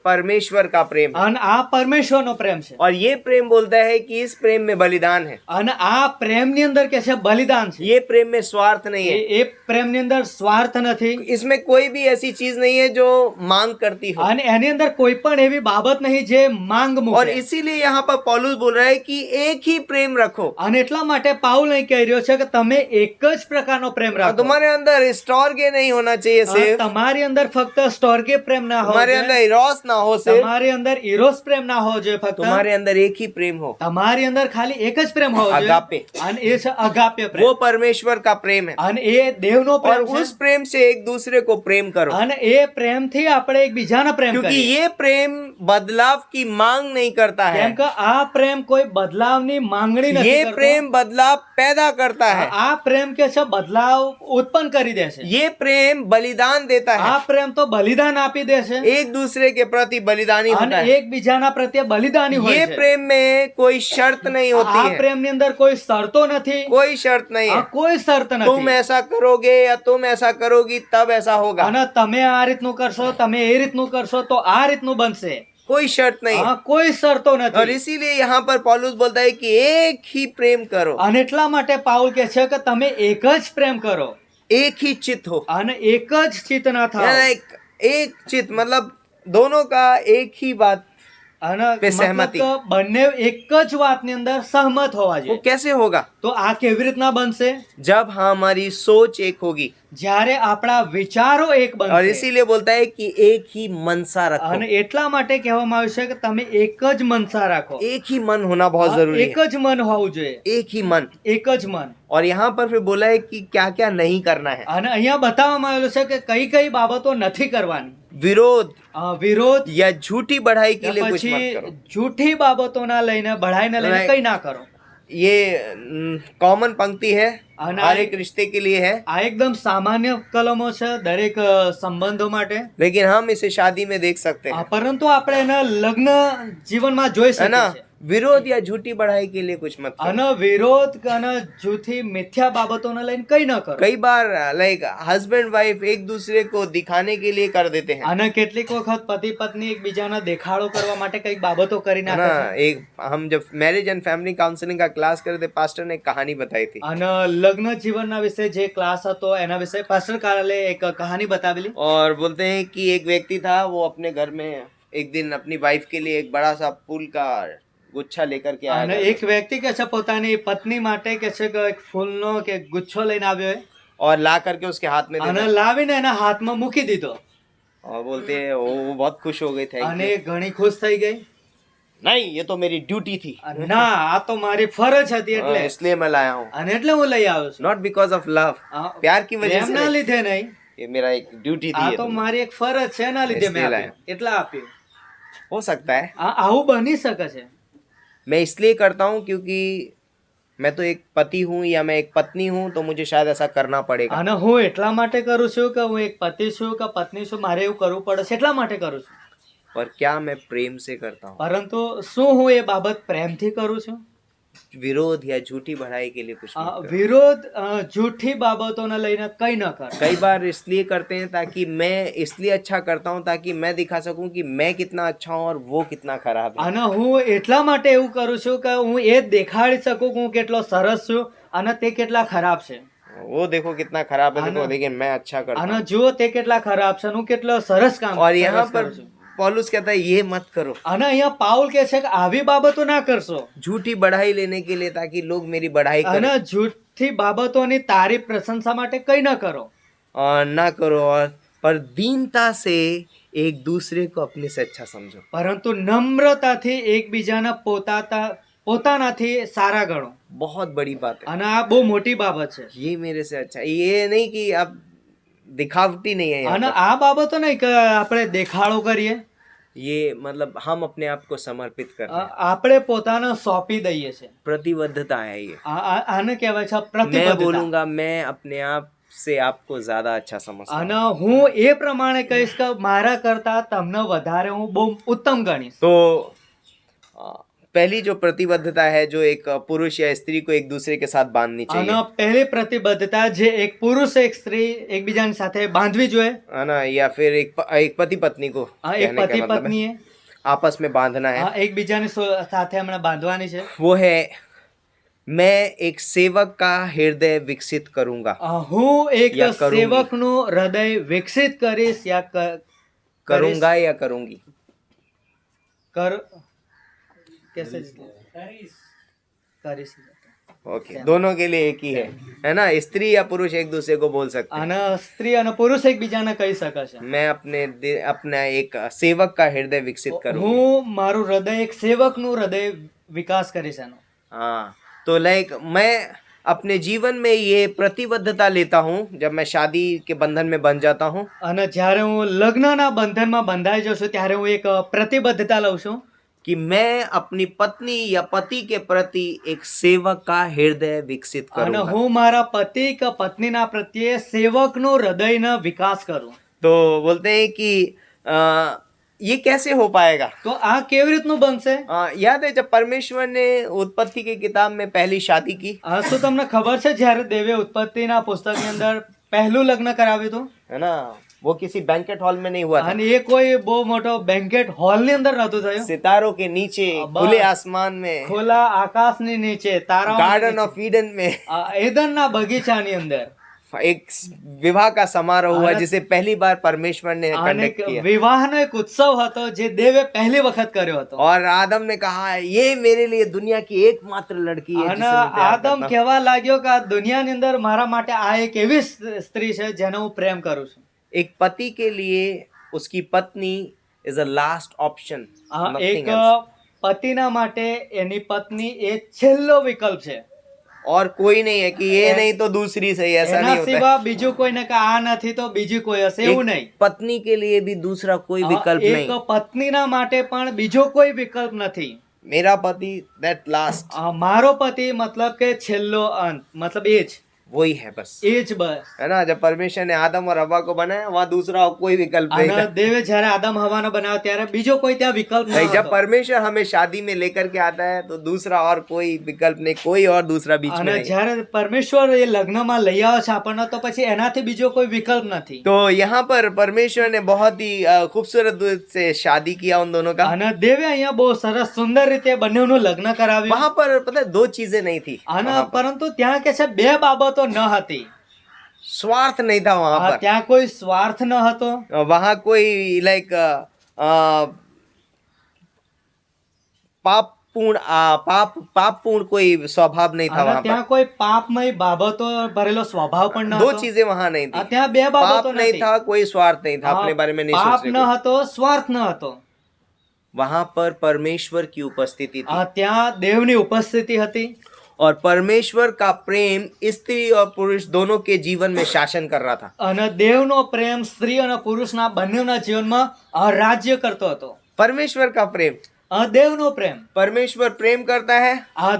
परमेश्वर का प्रेम है। અને આ પરમેશ્વરનો પ્રેમ છે। और ये प्रेम बोलता है कि इस प्रेम में बलिदान है, અને આ પ્રેમની અંદર કે છે બલિદાન છે। ये प्रेम में स्वार्थ नहीं है, એ પ્રેમની અંદર સ્વાર્થ નથી, इसमें कोई भी ऐसी चीज नहीं है जो मांग करती हो। અને એની અંદર કોઈ પણ એવી બાબત નહીં જે માંગ और મૂકે। इसीलिए यहाँ पर पौलुस बोल रहा है कि एक ही प्रेम रखो। અને એટલા માટે પાઉલ અહીં કહી રહ્યો છે કે તમે એક જ પ્રકારનો પ્રેમ और રાખો। तुम्हारे अंदर स्टोर्गे नहीं होना चाहिए सिर्फ, તમારી અંદર ફક્ત સ્ટોર્ગે પ્રેમ ના હોવો तुम्हारे જોઈએ, अंदर इरोस ना हो सिर्फ, તમારી અંદર ઇરોસ પ્રેમ ના હોવો જોઈએ, ફક્ત तुम्हारे अंदर एक ही प्रेम हो, તમારી અંદર ખાલી એક જ પ્રેમ હોવો જોઈએ, અગાપે। અને એ છે અગાપ્ય वो પ્રેમ। परमेश्वर का प्रेम है। અને એ દેવનો और પ્રેમ છે। उस प्रेम से एक दूसरे को प्रेम करो, અને એ પ્રેમથી આપણે એકબીજાને પ્રેમ क्योंकि કરીએ। ये प्रेम बदलाव की मांग नहीं करता है, કેમ કે આ પ્રેમ કોઈ બદલાવની માંગણી નથી ये કરતો। प्रेम बदलाव पैदा करता है, આ પ્રેમ કે છે બદલાવ ઉત્પન્ન કરી દે છે। ये प्रेम बलिदान देता આ है, પ્રેમ તો બલિદાન આપી દે છે, एक दूसरे के प्रति बलिदानी અને होता है। એકબીજાના પ્રત્યે બલિદાની હોય ये છે। प्रेम में कोई शर्त नहीं આ होती है, પ્રેમની અંદર કોઈ શરતો નથી, कोई शर्त नहीं આ है। કોઈ શરત तुम નથી। ऐसा करोगे या तुम ऐसा करोगी तब ऐसा होगा, અને તમે આ રીતનું કરશો, તમે એ રીતનું કરશો તો આ રીતનું બનશે। कोई शर्त नहीं है। આ કોઈ શરતો और નથી। इसीलिए यहाँ पर पौलुस बोलता है कि एक ही प्रेम करो, અને એટલા માટે પાઉલ કહે છે કે તમે એક જ પ્રેમ કરો एक ही चित्त हो। અને એક જ ચિત્તના થાઓ। यानी एक चित्त मतलब दोनों का एक ही बात અને पे મતલબ सहमति। કે બંને એક જ વાતની અંદર સહમત હોવા वो જોઈએ। कैसे होगा? તો આ કેવી રીતના બનશે? जब हमारी सोच एक होगी, જ્યારે આપણા વિચારો એક और બનશે। इसीलिए बोलता है कि एक ही मनसा रखो। અને એટલા માટે કહેવામાં આવ્યું છે કે તમે એક જ મનસા રાખો। एक ही मन होना बहुत હા, जरूरी એક है, જ મન હોવું જોઈએ, एक ही मन। એક જ મન। और यहाँ पर फिर बोला है कि क्या क्या नहीं करना है। અને અહીંયા બતાવવામાં આવેલું છે કે કઈ કઈ બાબતો નથી કરવાની। विरोध વિરોધ या झूठी बढ़ाई के या लिए कुछ मत પછી करो। જૂઠી બાબતોના લઈને બઢાઈને લઈને Right. કઈ ના કરો। ये कॉमन पंक्ति है, और हर एक रिश्ते के लिए है, આ એકદમ સામાન્ય કલમો છે દરેક સંબંધો માટે। लेकिन हम इसे शादी में देख सकते हैं, પરંતુ આપણે એના લગ્ન જીવનમાં જોઈ है ना। શકીએ છીએ। विरोध या झूठी बढ़ाई के लिए कुछ मत करो। અને વિરોધ અને જૂઠી મિથ્યા બાબતોને લઈને કઈ ન કરો। कई बार लाइक हस्बैंड वाइफ एक दूसरे को दिखाने के लिए कर देते हैं, અને કેટલીક વખત પતિ પત્ની એકબીજાના દેખાડો કરવા માટે કઈક બાબતો કરી है નાખે ना। છે। एक हम जब मैरिज एंड फैमिली काउंसलिंग का क्लास कर रहे थे, पास्टर ने एक कहानी बताई थी, અને લગ્ન જીવનના વિશે જે ક્લાસ હતો એના વિશે પાસ્ટર કાલે એક કહાની બતાવેલી। और बोलते हैं कि एक व्यक्ति था, वो अपने घर में एक दिन अपनी वाइफ के लिए एक बड़ा सा फूल का गुच्छा लेकर के आया અને घर એક વ્યક્તિ કે છે પોતાની પત્ની માટે કે છે કે એક ફૂલનો કે ગુચ્છો લઈને આવ્યો है। और ला करके उसके हाथ में दे અને दिया। લાવીને એના હાથમાં મૂકી દીધો। और बोलते हैं वो बहुत खुश हो गई, थैंक અને यू। ઘણી ખુશ થઈ ગઈ। नहीं, ये तो मेरी ड्यूटी थी, ના આ તો મારી ફરજ હતી એટલે इसलिए मैं लाया हूँ, અને એટલે હું લઈ આવ્યો છું। नॉट बिकॉज ऑफ लव, આ प्यार की वजह से પ્રેમના नहीं। લીધે નહીં, ये मेरा एक ड्यूटी थी, આ ये તો तो મારી એક ફરજ છે એના લીધે મેં इसलिए આપ્યું એટલે આપ્યું। हो सकता है। આવું બની શકે છે। मैं इसलिए करता हूँ क्योंकि मैं तो एक पति हूँ या मैं एक पत्नी हूँ, तो मुझे शायद ऐसा करना पड़ेगा। અને હું એટલા માટે કરું છું કે હું એક પતિ છું કે પત્ની છું, મારે એવું કરવું પડે છે એટલા માટે કરું છું। पर क्या मैं प्रेम से करता हूँ? પરંતુ શું હું એ બાબત પ્રેમથી કરું છું? विरोध या झूठी बढ़ाई के लिए कुछ मत करो। વિરોધ જૂઠી બાબતોને લઈને કઈ ન કર। कई बार इसलिए करते हैं ताकि मैं इसलिए अच्छा करता हूँ ताकि मैं दिखा सकूं कि मैं कितना अच्छा हूँ और वो कितना खराब है। અને હું એટલા માટે એવું કરું છું કે હું એ દેખાડી શકું કે હું કેટલો સરસ છું અને તે કેટલા ખરાબ છે। वो देखो कितना खराब है, देखो, आना- लेकिन मैं अच्छा करता અને हूँ। જુઓ તે કેટલા ખરાબ છે અને હું કેટલો સરસ કામ और यहाँ સરસ पर કરું છું। पौलुस कहता है ये मत करो, અને અહીંયા પાઉલ કહે છે કે આવી બાબતો ના કરશો झूठी बढ़ाई लेने के लिए, ताकि लोग मेरी बढ़ाई અને करें। જૂઠી બાબતોની તારીફ પ્રશંસા માટે કઈ ન કરો। और ना करो, और पर दीनता से एक दूसरे को अपने से अच्छा समझो। પરંતુ નમ્રતાથી એકબીજાના પોતાનાથી સારા ગણો। बहुत बड़ी बात है, અને આ બહુ મોટી બાબત છે। ये मेरे से अच्छा है। ये नहीं कि आप दिखावटी नहीं है यहाँ અને पर। આ બાબતો નહીં કે આપણે દેખાડો કરીએ, ये मतलब हम अपने आप को समर्पित कर रहे हैं। આપણે પોતાને સોંપી દઈએ છે। प्रतिबद्धता है ये। આને કહેવાય છે मैं પ્રતિબદ્ધતા। बोलूंगा, मैं अपने आप से आपको ज्यादा अच्छा समझता हूँ। અને હું એ પ્રમાણે કહીશ કે મારા કરતા તમને વધારે હું બહુ ઉત્તમ ગણીશ। तो पहली जो प्रतिबद्धता है, जो एक पुरुष या स्त्री को एक दूसरे के साथ बांधनी અને चाहिए, પહેલી प्रतिबद्धता જે એક પુરુષ એક સ્ત્રી એકબીજાની સાથે બાંધવી જોઈએ, है ना, या फिर एक पति पत्नी को એક कहने का પતિ मतलब है, પત્નીએ आपस में बांधना है, એકબીજાની સાથે હમણાં બાંધવાની છે। वो है मैं एक सेवक का हृदय विकसित करूंगा, હું એક या करूंगी। સેવકનું હૃદય વિકસિત કરીશ या करूंगा या करूंगी। कर कैसे કરીશ। ओके, दोनों के लिए एक ही है ना। स्त्री या पुरुष एक दूसरे को बोल सकते हैं। અને સ્ત્રી અને પુરુષ એકબીજાને કહી શકે છે मैं अपना एक सेवक का हृदय विकसित करूंगी। હું મારું હૃદય એક સેવકનું હૃદય વિકાસ કરીશ એનો। हाँ, तो लाइक मैं अपने जीवन में ये प्रतिबद्धता लेता हूँ जब मैं शादी के बंधन में बंध जाता हूँ, અને જ્યારે હું લગ્નના બંધનમાં બંધાઈ જાઉં છું ત્યારે હું એક પ્રતિબદ્ધતા લઉં છું कि मैं अपनी पत्नी या पति के प्रति एक सेवक का हृदय विकसित અને करूंगा। હું મારા પતિ કે પત્નીના પ્રત્યે સેવકનો હૃદયનો વિકાસ કરું। तो बोलते हैं कि ये कैसे हो पाएगा? તો આ કેવી રીતનું બનશે? याद है जब परमेश्वर ने उत्पत्ति की किताब में पहली शादी की, શું તમને ખબર છે જ્યારે દેવે ઉત્પત્તિના પુસ્તકની અંદર પહેલું લગ્ન કરાવ્યું હતું है ना, वो किसी बैंकेट हॉल में नहीं हुआ था, અને એ કોઈ બહુ મોટો બેન્કેટ હોલની અંદર નહોતું થયું, सितारों के नीचे, बस। खुले आसमान में, ખુલ્લા આકાશની નીચે તારાઓના गार्डन નીચે, ऑफ ईडन में। એદનના બગીચાની અંદર। एक विवाह का समारोह हुआ અને- जिसे पहली बार परमेश्वर ने અને कंडक्ट किया વિવાહનો એક ઉત્સવ હતો જે દેવે પહેલી વખત કર્યો હતો और आदम ने कहा ये मेरे लिए दुनिया की एकमात्र लड़की है અને जिसे मैं प्यार આદમ करता हूं। કહેવા લાગ્યો કે આ દુનિયાની અંદર મારા માટે આ એક એવી સ્ત્રી છે જેને હું પ્રેમ કરું છું एक पति के लिए उसकी पत्नी इज अ लास्ट ऑप्शन એક પતિના માટે એની પત્नी એ છેલ્લો વિકલ્પ છે और कोई नहीं है कि ये नहीं तो दूसरी सही, ऐसा એના नहीं होता સિવાય બીજું કોઈ ને કે આ નથી તો બીજું કોઈ હશે है। એવું નહીં एक पत्नी के लिए भी दूसरा कोई विकल्प એક नहीं। પત્નીના માટે પણ બીજો કોઈ વિકલ્પ નથી मेरा पति दैट लास्ट મારો પતિ मतलब કે છેલ્લો અંત मतलब એ જ वही है बस, બસ है ना। जब परमेश्वर ने आदम और हवा को बनाया वहाँ दूसरा कोई विकल्प नहीं અને था। દેવે જ્યારે આદમ હવાનો બનાવ્યો ત્યારે બીજો કોઈ ત્યાં વિકલ્પ नहीं, ન जब હતો परमेश्वर हमें शादी में लेकर के आता है तो दूसरा और कोई विकल्प नहीं, कोई और दूसरा बीच में અને नहीं। જ્યારે પરમેશ્વર એ લગ્નમાં લઈ આવે છે આપણને તો પછી એનાથી બીજો કોઈ વિકલ્પ નથી तो यहाँ पर परमेश्वर ने बहुत ही खूबसूरत से शादी किया उन दोनों का। અને દેવે અહીંયા બહુ સરસ સુંદર રીતે બંનેનું લગ્ન કરાવ્યું वहां पर पता है दो चीजें नहीं थी, અને वहाँ पर પરંતુ ત્યાં કે છે બે બાબતો ન હતી स्वार्थ नहीं था वहां पर। ત્યાં કોઈ સ્વાર્થ ન હતો वहां कोई लाइक पापपूर्ण कोई स्वभाव नहीं था અને वहां ત્યાં पर। કોઈ પાપમય બાબતો ભરેલો સ્વભાવ પણ ન दो હતો चीजें वहां नहीं આ थी, ત્યાં બે पाप બાબતો नहीं નથી था, कोई स्वार्थ नहीं था, આ अपने बारे में नहीं પાપ सोच ન रहे थे। હતો સ્વાર્થ ન હતો वहां पर परमेश्वर की उपस्थिति थी ત્યાં દેવની ઉપસ્થિતિ હતી और परमेश्वर का प्रेम स्त्री और पुरुष दोनों के जीवन में शासन कर रहा था। અને દેવનો પ્રેમ સ્ત્રી અને પુરુષના બંનેના જીવનમાં રાજ્ય કરતો હતો परमेश्वर का प्रेम, દેવનો પ્રેમ परमेश्वर प्रेम करता है,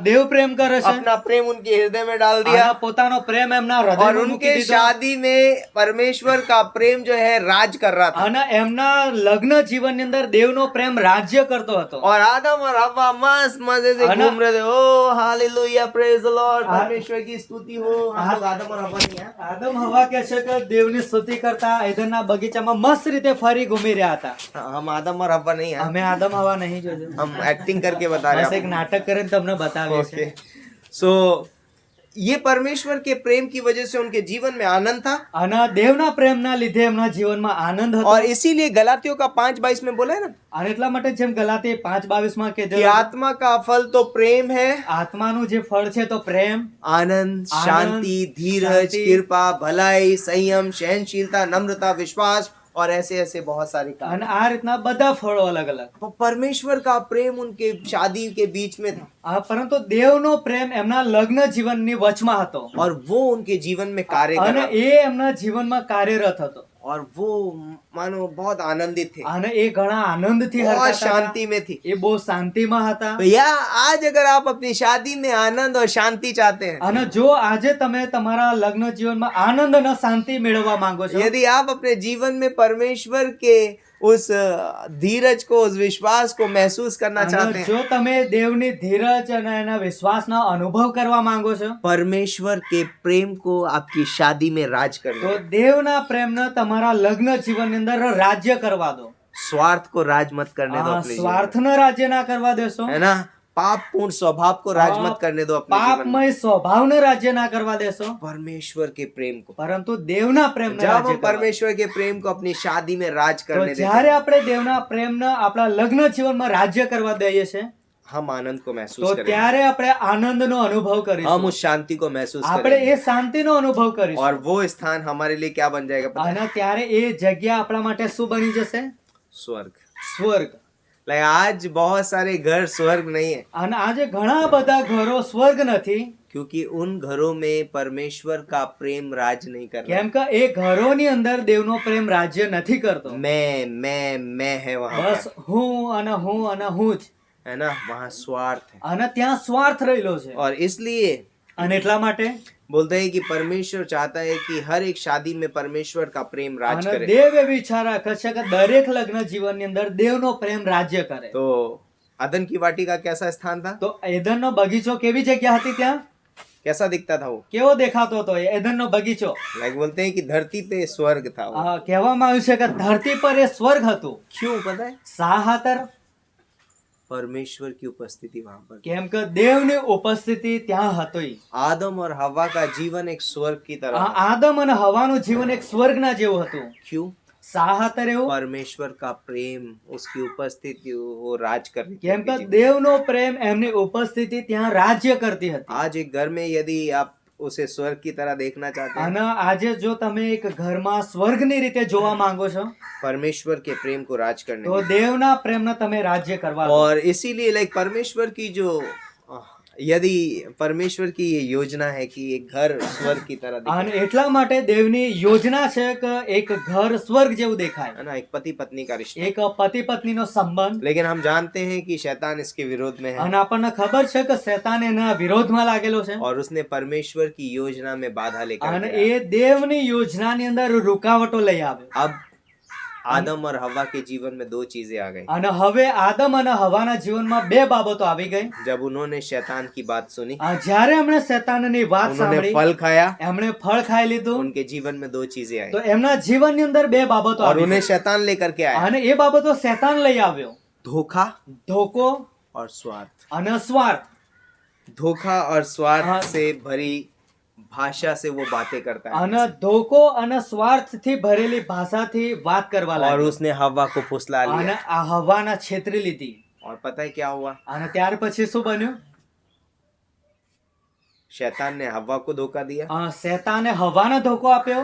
દેવ પ્રેમ કરે છે अपना प्रेम उनके हृदय में डाल दिया અને પોતાનો પ્રેમ એમના और હૃદયમાં મૂકી उनके દીધો शादी में परमेश्वर का प्रेम जो है राज कर रहा था। અને एमना લગ્ન જીવનની અંદર દેવનો પ્રેમ રાજ્ય કરતો હતો और आदम और हव्वा मस्त मजे से है ना? घूम रहे थे। ओ हालेलुया, प्रेज द लॉर्ड, हाँ। परमेश्वर की स्तुति हो। हम लोग आदम और हव्वा नहीं हैं। આદમ હવા કહે છે કે દેવની સ્તુતિ કરતા એદનના બગીચામાં મસ્ત રીતે ફરી ઘૂમી રહ્યા હતા हम आदम और हव्वा नहीं हैं, અમે આદમ હવા નહીં જોજો हम एक्टिंग करके बता रहे બસ એક हैं નાટક કરીને તમને બતાવીએ ओके। છે सो ये परमेश्वर के प्रेम की वजह से उनके जीवन में आनंद था અને દેવના પ્રેમના લીધે એમના જીવનમાં આનંદ હતો और इसीलिए गलातियों का 5:22 में बोला है ना અને એટલા માટે જેમ ગલાતી 5:22 માં कि કીધું आत्मा का फल तो प्रेम है, આત્માનું જે ફળ છે તો પ્રેમ आनंद, शांति, धीरज, शांति, कृपा, भलाई, संयम, सहनशीलता, नम्रता, विश्वास और ऐसे ऐसे बहुत सारे काम। અને આ રીતના બધા ફળો અલગ અલગ तो परमेश्वर का प्रेम उनके शादी के बीच में था પરંતુ દેવનો પ્રેમ એમના લગ્ન જીવનની વચમાં હતો और वो उनके जीवन में कार्य कर અને रहा था। એ એમના જીવનમાં કાર્યરત હતો और वो मानो बहुत आनंदित थे, અને એ ઘણા આનંદથી बहुत હરખાતા હતા. शांति में थी। એ બહુ શાંતિમાં હતા भैया आज अगर आप अपनी शादी में आनंद और शांति चाहते हैं, અને જો આજે તમે તમારા લગ્ન જીવનમાં આનંદ અને શાંતિ મેળવવા માંગો છો यदि आप अपने जीवन में परमेश्वर के उस धीरज को, उस विश्वास को महसूस करना चाहते અને हैं, જો તમે દેવની ધીરજ અને એના વિશ્વાસનો અનુભવ કરવા માંગો છો परमेश्वर के प्रेम को आपकी शादी में राज તો करना, દેવના પ્રેમને તમારા લગ્ન જીવનની અંદર રાજ્ય કરવા દો स्वार्थ को राज मत करने दो આ अपने जीवन સ્વાર્થને રાજ્ય ના કરવા દેશો में, है ना। पापपूर्ण स्वभाव को राज मत करने दो अपने जीवन में, પાપમય સ્વભાવને રાજ્ય ના કરવા દેશો परमेश्वर के प्रेम को। પરંતુ દેવના પ્રેમને जब રાજ્ય हम કરવા. परमेश्वर के प्रेम को अपनी शादी में राज તો करने देते જ્યારે हैं, આપણે દેવના પ્રેમને આપણા લગ્ન જીવનમાં રાજ્ય કરવા દઈએ છે हम आनंद को તો महसूस करेंगे, ત્યારે આપણે આનંદનો અનુભવ हम કરીશું उस शांति को महसूस આપણે करेंगे એ શાંતિનો અનુભવ કરીશું और वो स्थान हमारे लिए क्या बन जाएगा पता है? અને ત્યારે એ જગ્યા આપણા માટે શું બની જશે स्वर्ग। સ્વર્ગ लाइक आज बहुत सारे घर स्वर्ग नहीं है, અને આજે ઘણા બધા ઘરો સ્વર્ગ નથી क्योंकि उन घरों में परमेश्वर का प्रेम राज नहीं कर रहा। કેમ કે એ ઘરોની અંદર દેવનો પ્રેમ રાજ્ય નથી કરતો मैं है वहां બસ पर, હું અને હું અને હું જ है ना। वहाँ स्वार्थ है અને ત્યાં સ્વાર્થ રહેલો છે और इसलिए અને એટલા માટે बोलते हैं कि परमेश्वर चाहता है कि हर एक शादी में परमेश्वर का प्रेम राज અને करे। દેવ એવી ઈચ્છા રાખે છે કે દરેક લગ્ન જીવનની અંદર દેવનો પ્રેમ રાજ્ય કરે तो अदन की वाटिका कैसा स्थान था, તો એદનનો બગીચો કેવી જગ્યા હતી ત્યાં कैसा दिखता था वो? કેવો દેખાતો હતો એ એદનનો બગીચો लाइक बोलते हैं कि धरती पे स्वर्ग था वो। કહેવામાં આવ્યું છે કે ધરતી પર એ સ્વર્ગ હતું क्यों पता है? શા ખાતર परमेश्वर की उपस्थिति वहां पर थी। કેમ કે દેવની ઉપસ્થિતિ ત્યાં હતી. आदम और हवा का जीवन एक स्वर्ग की तरह था। આદમ અને હવાનું જીવન એક સ્વર્ગના જેવું હતું. क्यों? શા ખાતર એવું? परमेश्वर का प्रेम, उसकी उपस्थिति, वो राज करने की કેમ કે चीज। દેવનો પ્રેમ એમની ઉપસ્થિતિ ત્યાં રાજ્ય કરતી હતી. आज एक घर में यदि आप उसे स्वर्ग की तरह देखना चाहते हैं, અને આજે जो તમે એક ઘરમાં સ્વર્ગની રીતે જોવા માંગો છો परमेश्वर के प्रेम को राज करने તો की। દેવના પ્રેમને તમે રાજ્ય કરવા દો. और इसीलिए लाइक परमेश्वर की जो यदि परमेश्वर की ये योजना है कि एक घर स्वर्ग की तरह दिखे, અને એટલા માટે દેવની યોજના છે કે એક ઘર સ્વર્ગ જેવું દેખાય. है ना, एक पति पत्नी का रिश्ता। એક પતિ પત્નીનો સંબંધ. लेकिन हम जानते हैं कि शैतान इसके विरोध में है અને આપણને ખબર છે કે શેતાન એના વિરોધમાં लागेलो છે और उसने परमेश्वर की योजना में बाधा लेकर અને के आया। એ દેવની યોજનાની અંદર रुकावटो લઈ આવ્યો. अब आदम और हवा के जीवन में दो चीजें आ गई। અને હવે આદમ અને હવાના જીવનમાં બે બાબતો આવી ગઈ. जब उन्होंने शैतान की बात सुनी, જ્યારે એમણે શેતાનની વાત उन्होंने સાંભળી, फल खाया, એમણે ફળ ખાઈ લીધું, उनके जीवन में दो चीजें आई તો एमना जीवनની અંદર બે બાબતો और આવી उन्हें ગઈ. शैतान लेकर के आया। અને એ બાબતો શેતાન લઈ આવ્યો. धोखा ધોકો और स्वार्थ। અને સ્વાર્થ. धोखा और स्वार्थ हाँ। से भरी भाषा से वो बातें करता અને है ધોકો અને સ્વાર્થથી ભરેલી ભાષાથી વાત કરવા और લાગ્યો. उसने हवा को फुसला અને लिया। આ હવાના છેતરી લીધી. और पता है क्या हुआ? અને ત્યાર પછી શું બન્યું? शैतान ने हवा को धोखा दिया શેતાને હવાને ધોકો આપ્યો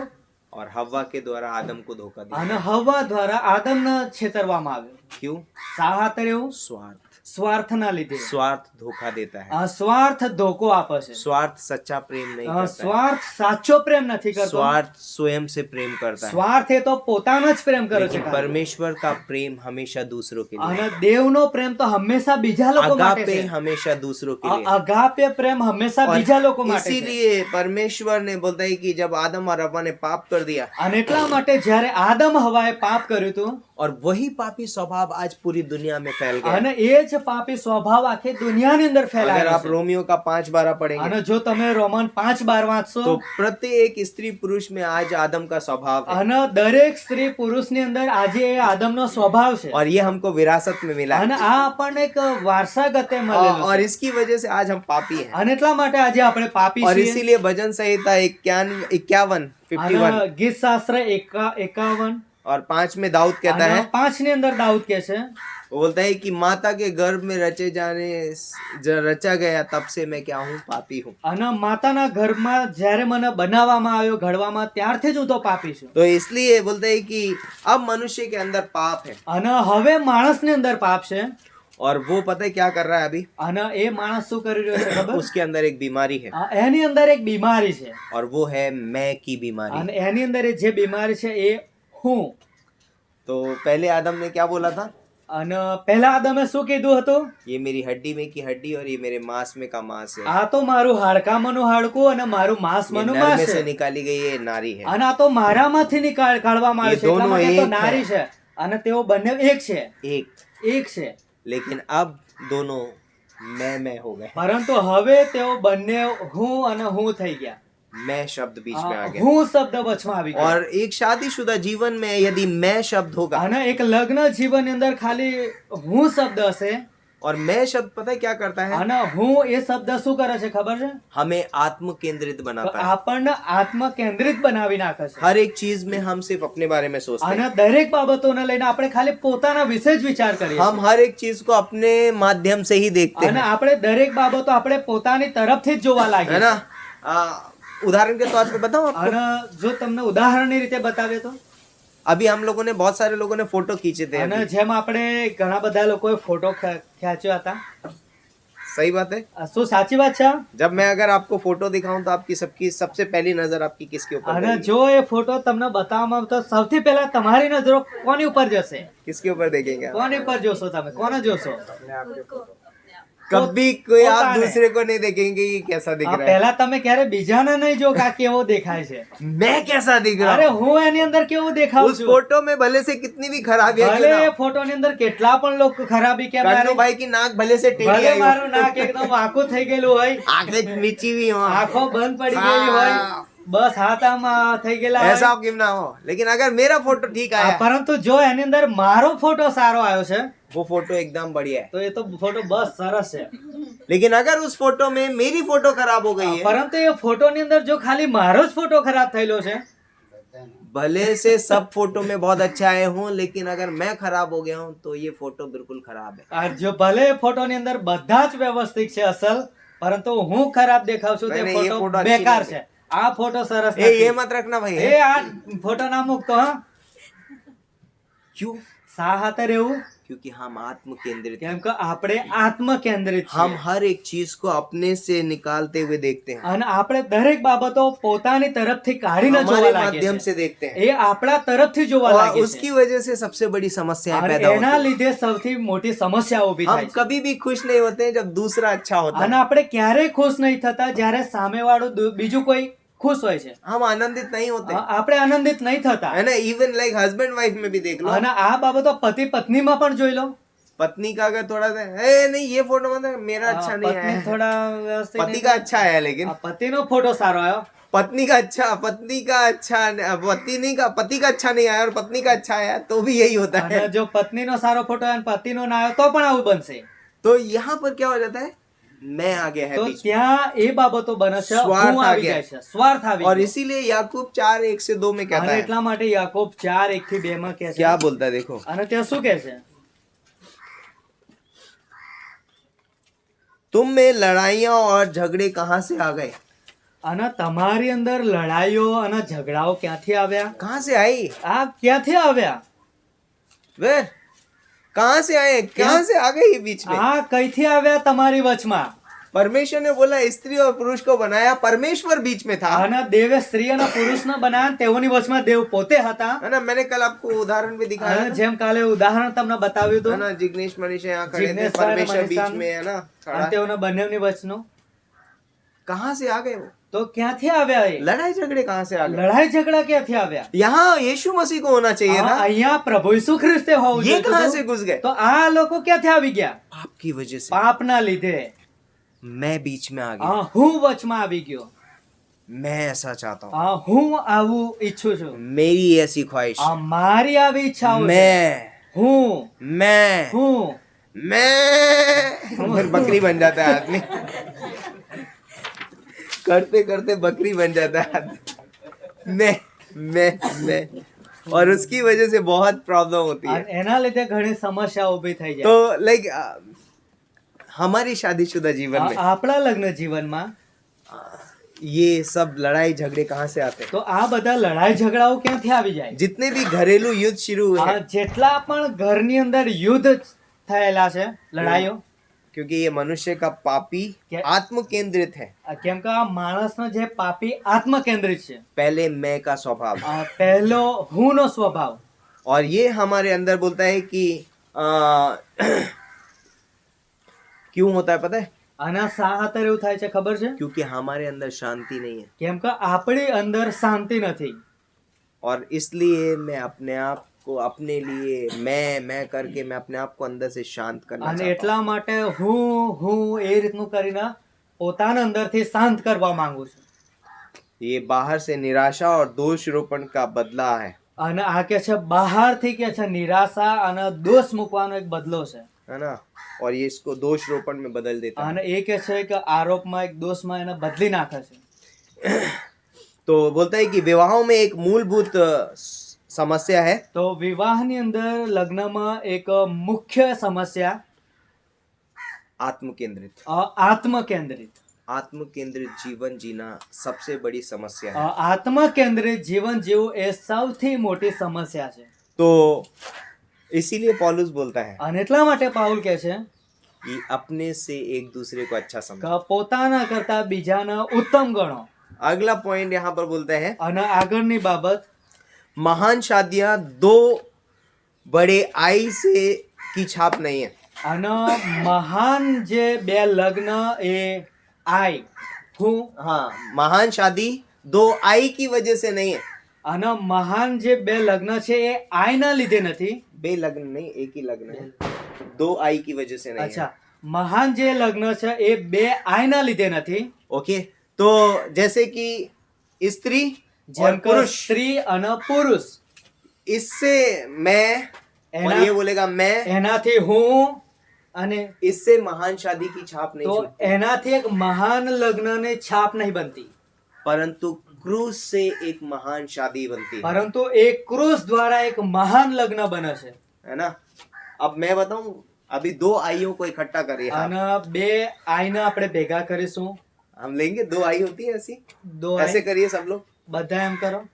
और हवा के द्वारा आदम को धोखा दिया। અને હવા દ્વારા આદમને છેતરવામાં આવ્યો. क्यों? શા ખાતર એવું? स्वार्थ। સ્વાર્થના લીધે. स्वार्थ धोखा देता है। સ્વાર્થ ધોકો આપે છે. स्वार्थ सच्चा प्रेम नहीं करता है। સ્વાર્થ સાચો પ્રેમ નથી કરતો. स्वार्थ स्वयं से प्रेम करता है। સ્વાર્થ એ તો પોતાનો જ પ્રેમ કરે છે. लेकिन परमेश्वर का प्रेम हमेशा दूसरों के लिए। અને દેવનો પ્રેમ તો હંમેશા બીજા લોકો માટે अगापे છે. हमेशा दूसरों के लिए। અગાપે પ્રેમ હંમેશા और બીજા લોકો માટે છે. इसीलिए परमेश्वर ने बोलता है कि जब आदम और हवा ने पाप कर दिया અને એટલા માટે જ્યારે આદમ હવાએ પાપ કર્યું હતું और वही पापी स्वभाव आज पूरी दुनिया में फैल गया। અને એ જ પાપી સ્વભાવ આખી દુનિયાની અંદર अगर ફેલાયો आप છે. रोमियो का 5:12 पढ़ेंगे અને જો તમે રોમન 5:12 વાંચશો तो प्रत्येक स्त्री पुरुष में आज आदम का स्वभाव है અને દરેક સ્ત્રી પુરુષની અંદર આજે એ આદમનો સ્વભાવ છે. और ये हमको विरासत में मिला અને है આ આપણને એક વારસાગતે મળેલું और છે. इसकी वजह से आज हम पापी हैं। અને એટલા માટે આજે આપણે પાપી और છીએ. इसीलिए भजन संहिता 51 51 અને ગીત શાસ્ત્ર 51 और 5 में दाऊद कहता અને है, 5 ની અંદર દાऊद કહે છે वो बोलता है कि माता के गर्भ में रचा गया तब से मैं क्या हूँ? पापी हूँ। અને માતાના ગર્ભમાં જ્યારે મને બનાવવામાં આવ્યો ઘડવામાં ત્યારથી જ હું તો પાપી છું. तो इसलिए बोलते हैं कि अब मनुष्य के अंदर पाप है અને હવે માણસની અંદર પાપ છે. और वो पता है क्या कर रहा है अभी? અને એ માણસ શું કરી રહ્યો છે ખબર? उसके अंदर एक बीमारी है એની અંદર એક બીમારી છે. और वो है मैं की बीमारी। અને એની અંદર એ જે બીમારી છે એ હું. तो पहले आदम ने क्या बोला था? અને પહેલા આદમે શું કીધું હતું? ये मेरी हड्डी में की हड्डी और ये मेरे मांस में का मांस है। આ તો મારું હાડકામાંનું હાડકું અને મારું માંસ ये મનું नर માંસ में છે. से निकाली गई ये नारी है। અને આ તો મારામાંથી કાઢવામાં એ આવ્યું છે. એટલા દોનો માટે તો એક નારી છે. છે અને તેઓ બંને એક છે. एक છે लेकिन अब दोनों मैं हो गए। પરંતુ હવે તેઓ બંને હું અને હું થઈ ગયા. मैं शब्द बीच में आ गया। હું શબ્દ વચમાં આવી ગયો. और एक शादीशुदा जीवन में यदि मैं शब्द होगा અને એક લગ્ન જીવનની અંદર ખાલી હું શબ્દ હશે और मैं शब्द पता है क्या करता है? અને હું એ શબ્દ શું કરે છે ખબર છે? हमें आत्म केंद्रित તો बनाता है। આપણને આત્મ કેન્દ્રિત બનાવી નાખે છે. हर एक चीज में हम सिर्फ अपने बारे में सोचते અને हैं। દરેક બાબતોને લઈને આપણે ખાલી પોતાના વિશે જ વિચાર કરીએ છીએ. हम हर एक चीज को अपने माध्यम से ही देखते અને हैं, આપણે દરેક બાબતો આપણે પોતાની તરફથી જ જોવા है લાગીએ ना? છીએ. उदाहरण के तौर पे बताऊं आपको, અને જો તમને ઉદાહરણની રીતે બતાવીએ તો अभी हम लोगों ने बहुत सारे लोगों ने फोटो खींचे थे અને अभी। જેમ આપણે ઘણા બધા લોકોએ ફોટો ખેંચ્યો હતા. सही बात है। શું સાચી વાત છે? जब मैं अगर आपको फोटो दिखाऊं तो आपकी सबकी सबसे पहली नजर आपकी किसके ऊपर અને रहेगी? જો એ ફોટો તમને બતાવવામાં આવે તો સૌથી પહેલા તમારી નજરો કોની ઉપર જશે? किसके ऊपर देखेंगे आप? કોની ઉપર જોશો તમે? કોને જોશો? कभी कोई आप પોતાને. दूसरे को नहीं देखेंगे कि कैसा दिख આ रहा પહેલા તમે ક્યારે બીજાને નહીં જો કે આ કેવો દેખાય છે. है, मैं कैसा दिख रहा અરે हूँ। હું એની અંદર કેવું દેખાઉં उस છું? फोटो में भले से कितनी भी खराबियां क्यों ભલે ना એ हो, ફોટોની અંદર કેટલા પણ લોકો ખરાબી કેમ ના कन्नू રહી, भाई की नाक भले से टेढ़ी ભલે आई મારું हो, નાક એકદમ આખું થઈ ગયેલું હોય, आंखें मीची हुई हो, આંખો બંધ પડી ગયેલી હોય, બસ હાથ આમ થઈ ગયેલા હોય. ऐसा क्यों ना हो, लेकिन अगर मेरा फोटो ठीक आया, પરંતુ જો એની અંદર મારો ફોટો સારો આવ્યો છે वो फोटो एकदम बढ़िया है। તો એ તો ફોટો બસ સરસ છે. लेकिन अगर उस फोटो में मेरी फोटो खराब हो गई है, પરંતુ એ ફોટોની અંદર જો ખાલી મારો જ ફોટો ખરાબ થયેલો છે, भले से सब फोटो में बहुत अच्छा आए हूँ, लेकिन अगर मैं खराब हो गया हूँ तो ये फोटो बिल्कुल खराब है। આ જો ભલે ફોટોની અંદર બધા જ વ્યવસ્થિત છે અસલ, પરંતુ હું ખરાબ દેખાવ છું તે નહીં, નહીં, એ ફોટો ફોટો अच्छी બેકાર નથી. છે. આ ફોટો સરસ ये નથી. मत रखना भाई। એ આ ફોટો ના મૂકતો હા. क्यों? શા હાથે રહેવું? क्योंकि हम आत्म केंद्रित हैं। કેમ કે આપણે આત્મ કેન્દ્રિત हम છીએ हर एक चीज को अपने से निकालते हुए देखते हैं, અને આપણે દરેક બાબતો પોતાની તરફથી કાઢીને જોવા हमारे લાગે माध्यम છે. से देखते हैं, એ આપણા તરફથી જોવા और લાગે उसकी છે. वजह से सबसे बड़ी समस्याएं અને पैदा એના होती લીધે સૌથી મોટી સમસ્યા ઊભી हैं। થાય हम છે. कभी भी खुश नहीं होते हैं जब दूसरा अच्छा होता અને है, આપણે ક્યારેય ખુશ નહીં થતા જ્યારે સામેવાળું બીજું કોઈ ખુશ હોય છે. हम आनंदित नहीं होते, આપણે આનંદિત નહીં થતા. है ना। इवन लाइक हस्बैंड वाइफ में भी देख लो, અને આ બાબતો પતિ પત્નીમાં પણ જોઈ લો. पत्नी का अगर थोड़ा सा ए नहीं ये फोटो मतलब मेरा अच्छा नहीं પત્ની आया, થોડા વ્યવસ્થિત पति નહીં. का अच्छा आया, लेकिन પતિનો ફોટો સારો આવ્યો, पत्नी का अच्छा पति का अच्छा नहीं आया और पत्नी का अच्छा आया, तो भी यही होता અને है। જો પત્નીનો સારો ફોટો આવ્યો અને પતિનો ના આવ્યો તો પણ આવું બનશે. तो यहाँ पर क्या हो जाता है, मैं आ गया है તો बीच में। ત્યાં એ બાબતો બને છે, સ્વાર્થ હું આવી આ જાય છે, સ્વાર્થ આવી और ગયો. इसीलिए याकूब 4:1-2 में कहता અને है, એટલા માટે યાકોબ 4:1-2 માં કહે છે. क्या बोलता है देखो, અને ત્યાં શું કહે છે? तुम में लड़ाइयाँ और झगड़े कहाँ से आ गए? અને તમારી અંદર લડાઈઓ અને ઝઘડાઓ ક્યાંથી આવ્યા? कहाँ से आई? આ ક્યાંથી આવ્યા? वे कहाँ से आए, कहाँ से आ गए ये बीच में? આ કઈથી આવ્યા તમારી વચમાં? परमेश्वर ने बोला स्त्री और पुरुष को बनाया, परमेश्वर बीच में था, અને દેવે સ્ત્રી અને પુરુષને બનાવ્યા, તેઓની વચમાં દેવ પોતે હતા. है ना। मैंने कल आपको उदाहरण भी दिखाया અને था, જેમ કાલે ઉદાહરણ તમને બતાવ્યું है હતું, ना। जिग्नेश मनीषा यहाँ खड़े थे, जिग्नेश सर, परमेश्वर मनीषा बीच में है ना અને खड़ा। તેઓના બંનેની વચનું कहाँ से आ गए वो? તો ક્યાંથી આવ્યા? એ लड़ाई झगड़े कहाँ से आ गए? લડાઈ ઝઘડા ક્યાંથી આવ્યા? यहाँ यीशु मसीह को होना चाहिए था, અહીંયા પ્રભુ ઈસુ ખ્રિસ્તે હોવું ये જોઈતું कहाँ હતું. से घुस गए? તો આ લોકો ક્યાંથી આવી ગયા? पाप की वजह से પાપના લીધે. मैं बीच में आ गया। હું વચમાં આવી ગયો. मैं ऐसा चाहता हूँ, હું આવું ઈચ્છું છું. मेरी ऐसी ख्वाहिश, મારી આવી ઈચ્છાઓ છે. मैं मैं હું फिर बकरी बन जाता है आदमी, करते करते बकरी बन जाता है आदमी। मैं और उसकी वजह से बहुत प्रॉब्लम होती है। એના લીધે ઘણી સમસ્યા ઊભી થઈ જાય. तो लाइक हमारी शादीशुदा जीवन में આપણા લગ્ન જીવનમાં ये सब लड़ाई झगड़े कहाँ से आते हैं? તો આ બધા લડાઈ ઝઘડાઓ ક્યાંથી આવી જાય? जितने भी घरेलू युद्ध शुरू हुए हैं, જેટલા પણ ઘરની અંદર યુદ્ધ થયેલા છે, લડાઈઓ, क्योंकि ये मनुष्य का पापी क्या- आत्म केंद्रित है। કેમ કે આ માણસનો જે પાપી આત્મ કેન્દ્રિત છે, पहले मैं का स्वभाव, પહેલો હુંનો સ્વભાવ. और ये हमारे अंदर बोलता है कि क्यों होता है पता है? અને શા હાતર એવું થાય છે ખબર છે? क्योंकि हमारे अंदर शांति नहीं है, કેમ કે આપણી અંદર શાંતિ નથી. और इसलिए मैं अपने आप को अपने लिए मैं करके मैं अपने आप को अंदर से शांत करना અને चाहता એટલા માટે હું એ રીતનું કરીને પોતાના અંદરથી શાંત કરવા માંગુ છું. हूँ। ये बाहर से निराशा और दोष रोपण का बदला है અને આ કે છે બહારથી કે છે નિરાશા અને દોષ મૂકવાનો એક બદલો છે. ना। और ये इसको दोष रोपण में बदल देता है। અને એ કે છે કે આરોપમાં એક દોષમાં એને બદલી નાખે છે. तो बोलता है कि विवाहों में एक मूलभूत समस्या है, તો વિવાહની અંદર લગ્નમાં એક મુખ્ય સમસ્યા आत्म केंद्रित। આત્મ કેન્દ્રિત. आत्म केंद्रित जीवन जीना सबसे बड़ी समस्या है। આત્મ કેન્દ્રિત જીવન જીવવું એ સૌથી મોટી સમસ્યા છે. तो इसीलिए पौलुस बोलता है અને એટલા માટે પાઉલ કહે છે कि अपने से एक दूसरे को अच्छा समझो। કે પોતાના કરતા બીજાને ઉત્તમ ગણો. अगला पॉइंट यहाँ पर बोलता है, અને આગળની બાબત, महान शादियां दो बड़े आई से की छाप नहीं है। અને મહાન જે બે લગ્ન એ આય હું हाँ, महान शादी दो आई की वजह से नहीं है। અને મહાન જે બે લગ્ન છે એ આયના લીધે નથી. बे लग्न नहीं, एक ही लग्न है, दो आई की वजह से नहीं અચ્છા, है। મહાન જે લગ્ન છે એ બે આયના લીધે નથી. ओके, तो जैसे कि स्त्री और જેમ કે पुरुष, સ્ત્રી અને પુરુષ इससे मैं और एना- ये बोलेगा मैं, એનાથી હું અને इससे महान शादी की छाप नहीं તો छूटती, એનાથી એક મહાન લગ્નની છાપ નહીં બનતી, परंतु क्रूस से एक महान शादी बनती है પરંતુ એક ક્રૂસ દ્વારા એક મહાન લગ્ન બને છે. है ना। अब मैं बताऊं, अभी दो आइयों को इकट्ठा करिए आप। અને બે આઈને આપણે ભેગા કરીશું. हम लेंगे, दो आई होती है ऐसी, દો ऐसे આઈ करिए सब लोग। બધા એમ કરો.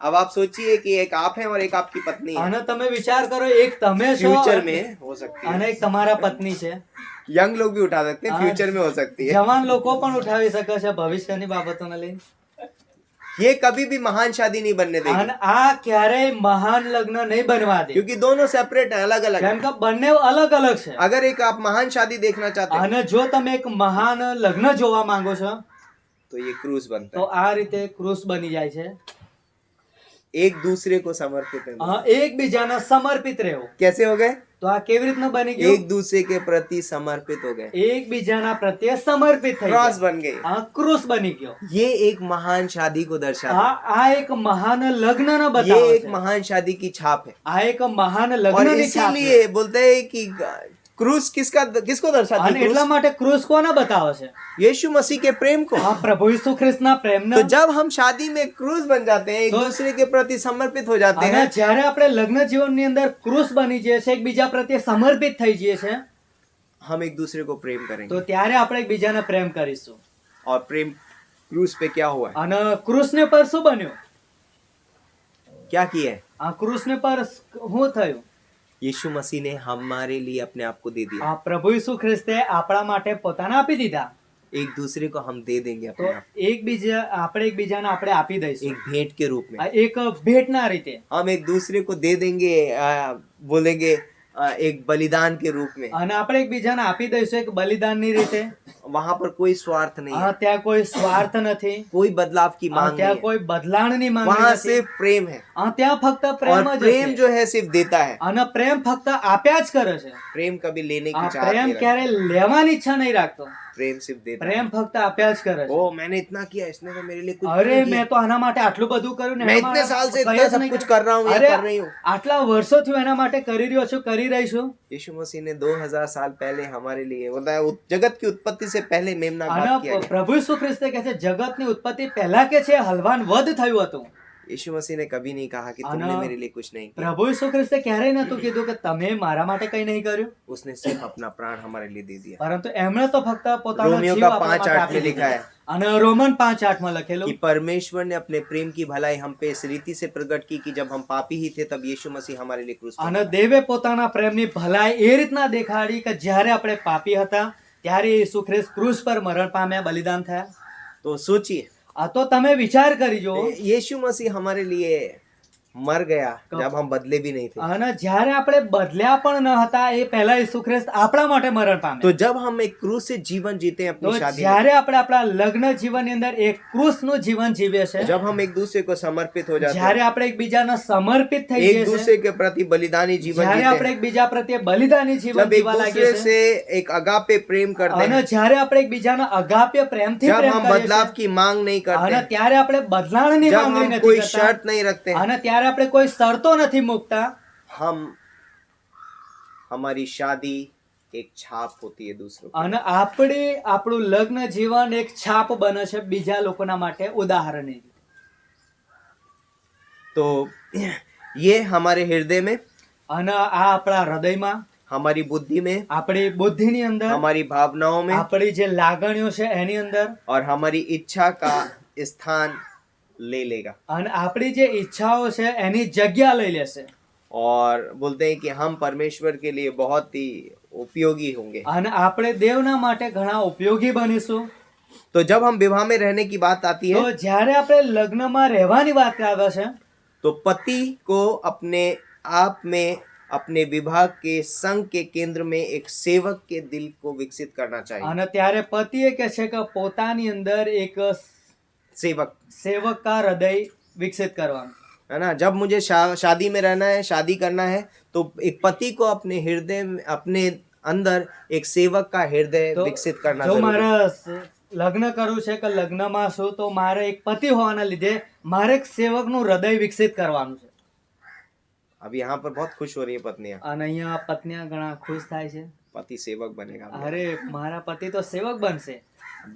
अब आप सोचिए कि एक आप हैं और एक आपकी पत्नी है, અને તમે વિચાર કરો, એક તમે છો फ्यूचर में हो सकती અને है, એક તમારા પત્ની છે. यंग लोग भी उठा सकते हैं, हाँ। फ्यूचर में हो सकती है। જવાન લોકો પણ ઉઠાવી શકે છે ભવિષ્યની બાબતોને લઈને. ये कभी भी महान शादी नहीं बनने देगी, અને આ ક્યારેય મહાન લગ્ન નહીં બનવા દે, क्योंकि दोनों सेपरेट है, अलग अलग કેમ है। કે બંને અલગ અલગ છે. अगर एक आप महान शादी देखना चाहते हैं અને જો તમે એક મહાન લગ્ન જોવા માંગો છો तो ये क्रूस बनता તો આ રીતે ક્રૂસ બની જાય છે. है, एक दूसरे को समर्पित है। એકબીજાને સમર્પિત રહેવું. कैसे हो गए? તો આ કેવી રીતના બની ગયું? एक दूसरे के प्रति समर्पित हो गए, એકબીજાના પ્રત્યે સમર્પિત થઈ क्रॉस ગયા. बन गई। આ ક્રૂસ બની ગયો. ये एक महान शादी को दर्शाता આ એક મહાન લગ્નને है, ये બતાવે एक છે. महान शादी की छाप है। આ એક મહાન और લગ્નની છાપ છે. इसीलिए बोलते हैं कि क्रूस किसको दर्शाती અને है? એટલા क्रूस માટે ક્રૂસ કોને બતાવે છે? यीशु मसीह के प्रेम को। આ પ્રભુ ઈસુ ખ્રિસ્તના પ્રેમને. तो जब हम शादी में क्रूस बन जाते हैं, एक तो- दूसरे के प्रति समर्पित हो जाते અને हैं, જ્યારે આપણે લગ્ન જીવનની અંદર ક્રૂસ બની જઈએ છે, એકબીજા પ્રત્યે સમર્પિત થઈ જઈએ છે, हम एक दूसरे को प्रेम તો करेंगे। ત્યારે આપણે એકબીજાને પ્રેમ કરીશું. और प्रेम क्रूस पे क्या हुआ है, અને ક્રૂસને પર શું બન્યું? क्या किया है? આ ક્રૂસને પર શું થયું? यीशु मसीह ने हमारे लिए अपने आप को दे दिया। આ પ્રભુ ઈસુ ખ્રિસ્તે આપણા માટે પોતાને આપી દીધા. एक दूसरे को हम दे देंगे તો अपने आप, આપણે એકબીજાને આપણે આપી દઈશું. एक भेंट के रूप में। આ એક ભેટના રીતે. हम एक दूसरे को दे देंगे, बोलेंगे एक बलिदान के रूप में। અને આપણે એકબીજાને આપી દઈશું એક બલિદાનની રીતે. वहां पर कोई स्वार्थ नहीं है, ત્યાં કોઈ સ્વાર્થ નથી, कोई बदलाव की मांग ત્યાં नहीं કોઈ બદલાણની है, માંગ वहां નથી. सिर्फ प्रेम है। ત્યાં ફક્ત और પ્રેમ જ प्रेम છે. जो है सिर्फ देता है, અને પ્રેમ ફક્ત આપ્યા જ કરે છે. प्रेम कभी लेने આ की चाहत પ્રેમ नहीं रखता। ક્યારે લેવાની ઈચ્છા નહીં રાખતો. प्रेम सिर्फ देता है। પ્રેમ ફક્ત આપ્યા જ કરે છે. ओ मैंने इतना किया, इसने तो मेरे लिए कुछ અરે नहीं મેં किया। તો આના માટે આટલું બધું કર્યું ને मैं એના इतने માટે साल से કંઈ इतना જ सब નહીં कुछ કર્યું. कर रहा हूँ या અરે कर रही हूँ। આટલા વર્ષોથી હું એના માટે કરી રહ્યો છું, કરી રહી છું. यीशु मसीह ने 2000 साल पहले हमारे लिए बोलता है, जगत की उत्पत्ति से पहले मेमना અને घात किया गया। પ્રભુ ઈસુ ખ્રિસ્તે કહે છે જગતની ઉત્પત્તિ પહેલા કે છે હલવાન વધ થયું હતું. यीशु मसीह ने कभी नहीं कहा कि आना- तुमने मेरे लिए कुछ नहीं किया। પ્રભુ ઈસુ ખ્રિસ્તે ક્યારેય નતું કીધું કે તમે મારા માટે કઈ નહીં કર્યું, उसने सिर्फ अपना प्राण हमारे लिए दे दिया। પરંતુ એમણે તો ફક્ત પોતાનો रोमियो જીવ का આપણા 5:8 માટે આપી में लिखा દીધો. है અને રોમન 5:8 માં લખેલું कि परमेश्वर ने अपने प्रेम की भलाई हम पे इस रीति से प्रकट की कि जब हम पापी ही थे तब यीशु मसीह हमारे लिए क्रूस पर અને मरा। દેવે પોતાના પ્રેમની ભલાઈ એ રીતના દેખાડી કે જ્યારે આપણે પાપી હતા ત્યારે ઈસુ ખ્રિસ્ત ક્રૂસ પર મરણ પામ્યા, બલિદાન થયા. तो सोचिए, આ તો તમે વિચાર કરી જો. यीशु मसीह हमारे लिए मर गया जब हम बदले भी नहीं थे। અને જ્યારે આપણે બદલ્યા પણ ન હતા એ પહેલા ઈસુ ખ્રિસ્ત આપણા માટે મરણ પામ્યા. तो जब हम एक क्रूस से जीवन जीते हैं તો अपनी शादी में, જ્યારે આપણે આપણા લગ્ન જીવનની અંદર એક ક્રૂસનું જીવન જીવે છે, जब हम एक दूसरे को समर्पित हो जाते જ્યારે हैं, આપણે એકબીજાને સમર્પિત થઈ एक જઈએ છે, दूसरे के प्रति बलिदानी जीवन જ્યારે जीते આપણે हैं, એકબીજા પ્રત્યે બલિદાની જીવન जब एक જીવવા લાગીએ दूसरे છે, से एक अगापे प्रेम करते અને हैं, જ્યારે આપણે એકબીજાને અગાપ્ય પ્રેમથી जब પ્રેમ हम કરીએ बदलाव છીએ, की मांग नहीं करते અને हैं, ત્યારે આપણે બદલાણની जब માંગણી हम નથી कोई કરતા, शर्त नहीं रखते हैं, અને ત્યારે આપણે કોઈ શરતો નથી મૂકતા, हम हमारी शादी एक छाप होती है दूसरों की। અને આપણું લગ્ન જીવન એક છાપ બને છે બીજા લોકોના માટે ઉદાહરણની. तो ये हमारे हृदय में, અને આ આપણા હૃદયમાં, हमारी बुद्धि में, આપણી બુદ્ધિની અંદર, हमारी भावनाओं में આપણી જે લાગણીઓ છે એની અંદર, और हमारी इच्छा का स्थान ले लेगा। અને આપણી જે ઈચ્છાઓ છે એની જગ્યા લઈ લેશે. और बोलते हैं कि हम परमेश्वर के लिए बहुत ही उपयोगी होंगे। અને આપણે દેવના માટે ઘણા ઉપયોગી બનીશું. तो जब हम विवाह में रहने की बात आती તો है, જ્યારે આપણે લગ્નમાં રહેવાની વાત આવે છે, तो पति को अपने आप में अपने विवाह के संघ के केंद्र में एक सेवक के दिल को विकसित करना चाहिए। અને ત્યારે પતિએ કહે છે કે પોતાની અંદર એક सेवक, સેવક का હૃદય વિકસિત કરવાનું. है ना। जब मुझे शादी में रहना है, शादी करना है, तो एक पति को अपने हृदय में, अपने अंदर एक सेवक का हृदय तो विकसित करना જો जरूरी है। મારા લગ્ન કરવું છે કે લગ્નમાં છું તો મારે એક પતિ હોવાના લીધે મારે એક સેવકનું હૃદય વિકસિત કરવાનું છે. अब यहाँ पर बहुत खुश हो रही है पत्नियां, અને અહીંયા પત્નીઓ ઘણા ખુશ થાય છે. पति सेवक बनेगा. અરે મારા પતિ તો સેવક બનશે.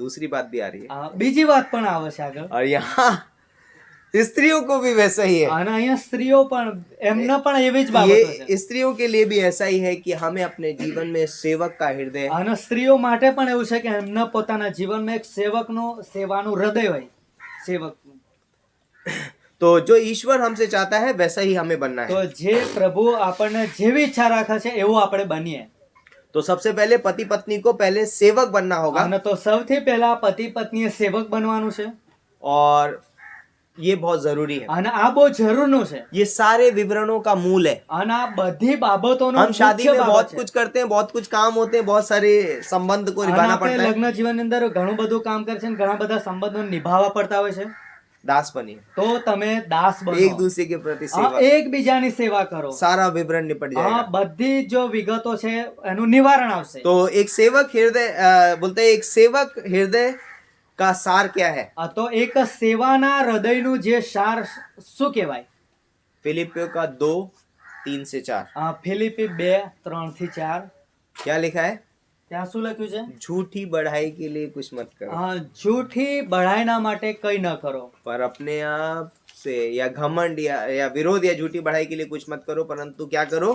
दूसरी बात भी आ रही है, બીજી વાત પણ આવે છે આગળ. और यहाँ स्त्रियों को भी वैसा ही है. અને અહીંયા સ્ત્રીઓ પણ એમને પણ એવી જ બાબતો છે. ये स्त्रियों के लिए भी ऐसा ही है कि हमें अपने जीवन में सेवक का हृदय, અને સ્ત્રીઓ માટે પણ એવું છે કે એમના પોતાના જીવનમાં એક સેવકનું સેવાનું હૃદય હોય. સેવકનું तो जो ईश्वर हमसे चाहता है वैसा ही हमें बनना है. તો જે પ્રભુ આપણને જેવી ઈચ્છા રાખે છે એવું આપણે બનીએ. तो सबसे पहले पति पत्नी को पहले सेवक बनना होगा, અને તો સૌથી પહેલા પતિ પત્નીએ સેવક બનવાનું છે. और ये बहुत जरूरी है. અને આ બહુ જરૂરનું છે. ये सारे विवरणों का मूल है. અને આ બધી બાબતોનો हम शादी મુખ્ય में બાબત बहुत છે. कुछ करते हैं, बहुत कुछ काम होते हैं, बहुत सारे संबंध को અને निभाना આપણે पड़ता है. લગ્ન જીવનની અંદર ઘણું બધું કામ કરે છે અને ઘણા બધા સંબંધો નિભાવવા પડતા હોય છે. दास बनिए, તો તમે દાસ બનો. एक दूसरे के प्रति હા, सेवा, એકબીજાની સેવા કરો. सारा विवरण निपट હા, जाएगा. બધી જો વિગતો છે એનું નિવારણ આવશે. तो एक सेवक हृदय बोलते हैं, एक सेवक हृदय का सार क्या है? તો એક સેવાના હૃદયનું જે સાર શું કહેવાય? फिलिपियों का 2:3-4 ફિલિપી 2:3-4 क्या लिखा है? ત્યાં શું લખ્યું છે? झूठी बढ़ाई के लिए कुछ मत करो, જૂઠી બઢાઈના માટે કઈ ન કરો. पर अपने आप से या घमंड या विरोध या झूठी बढ़ाई के लिए कुछ मत करो, परंतु क्या करो,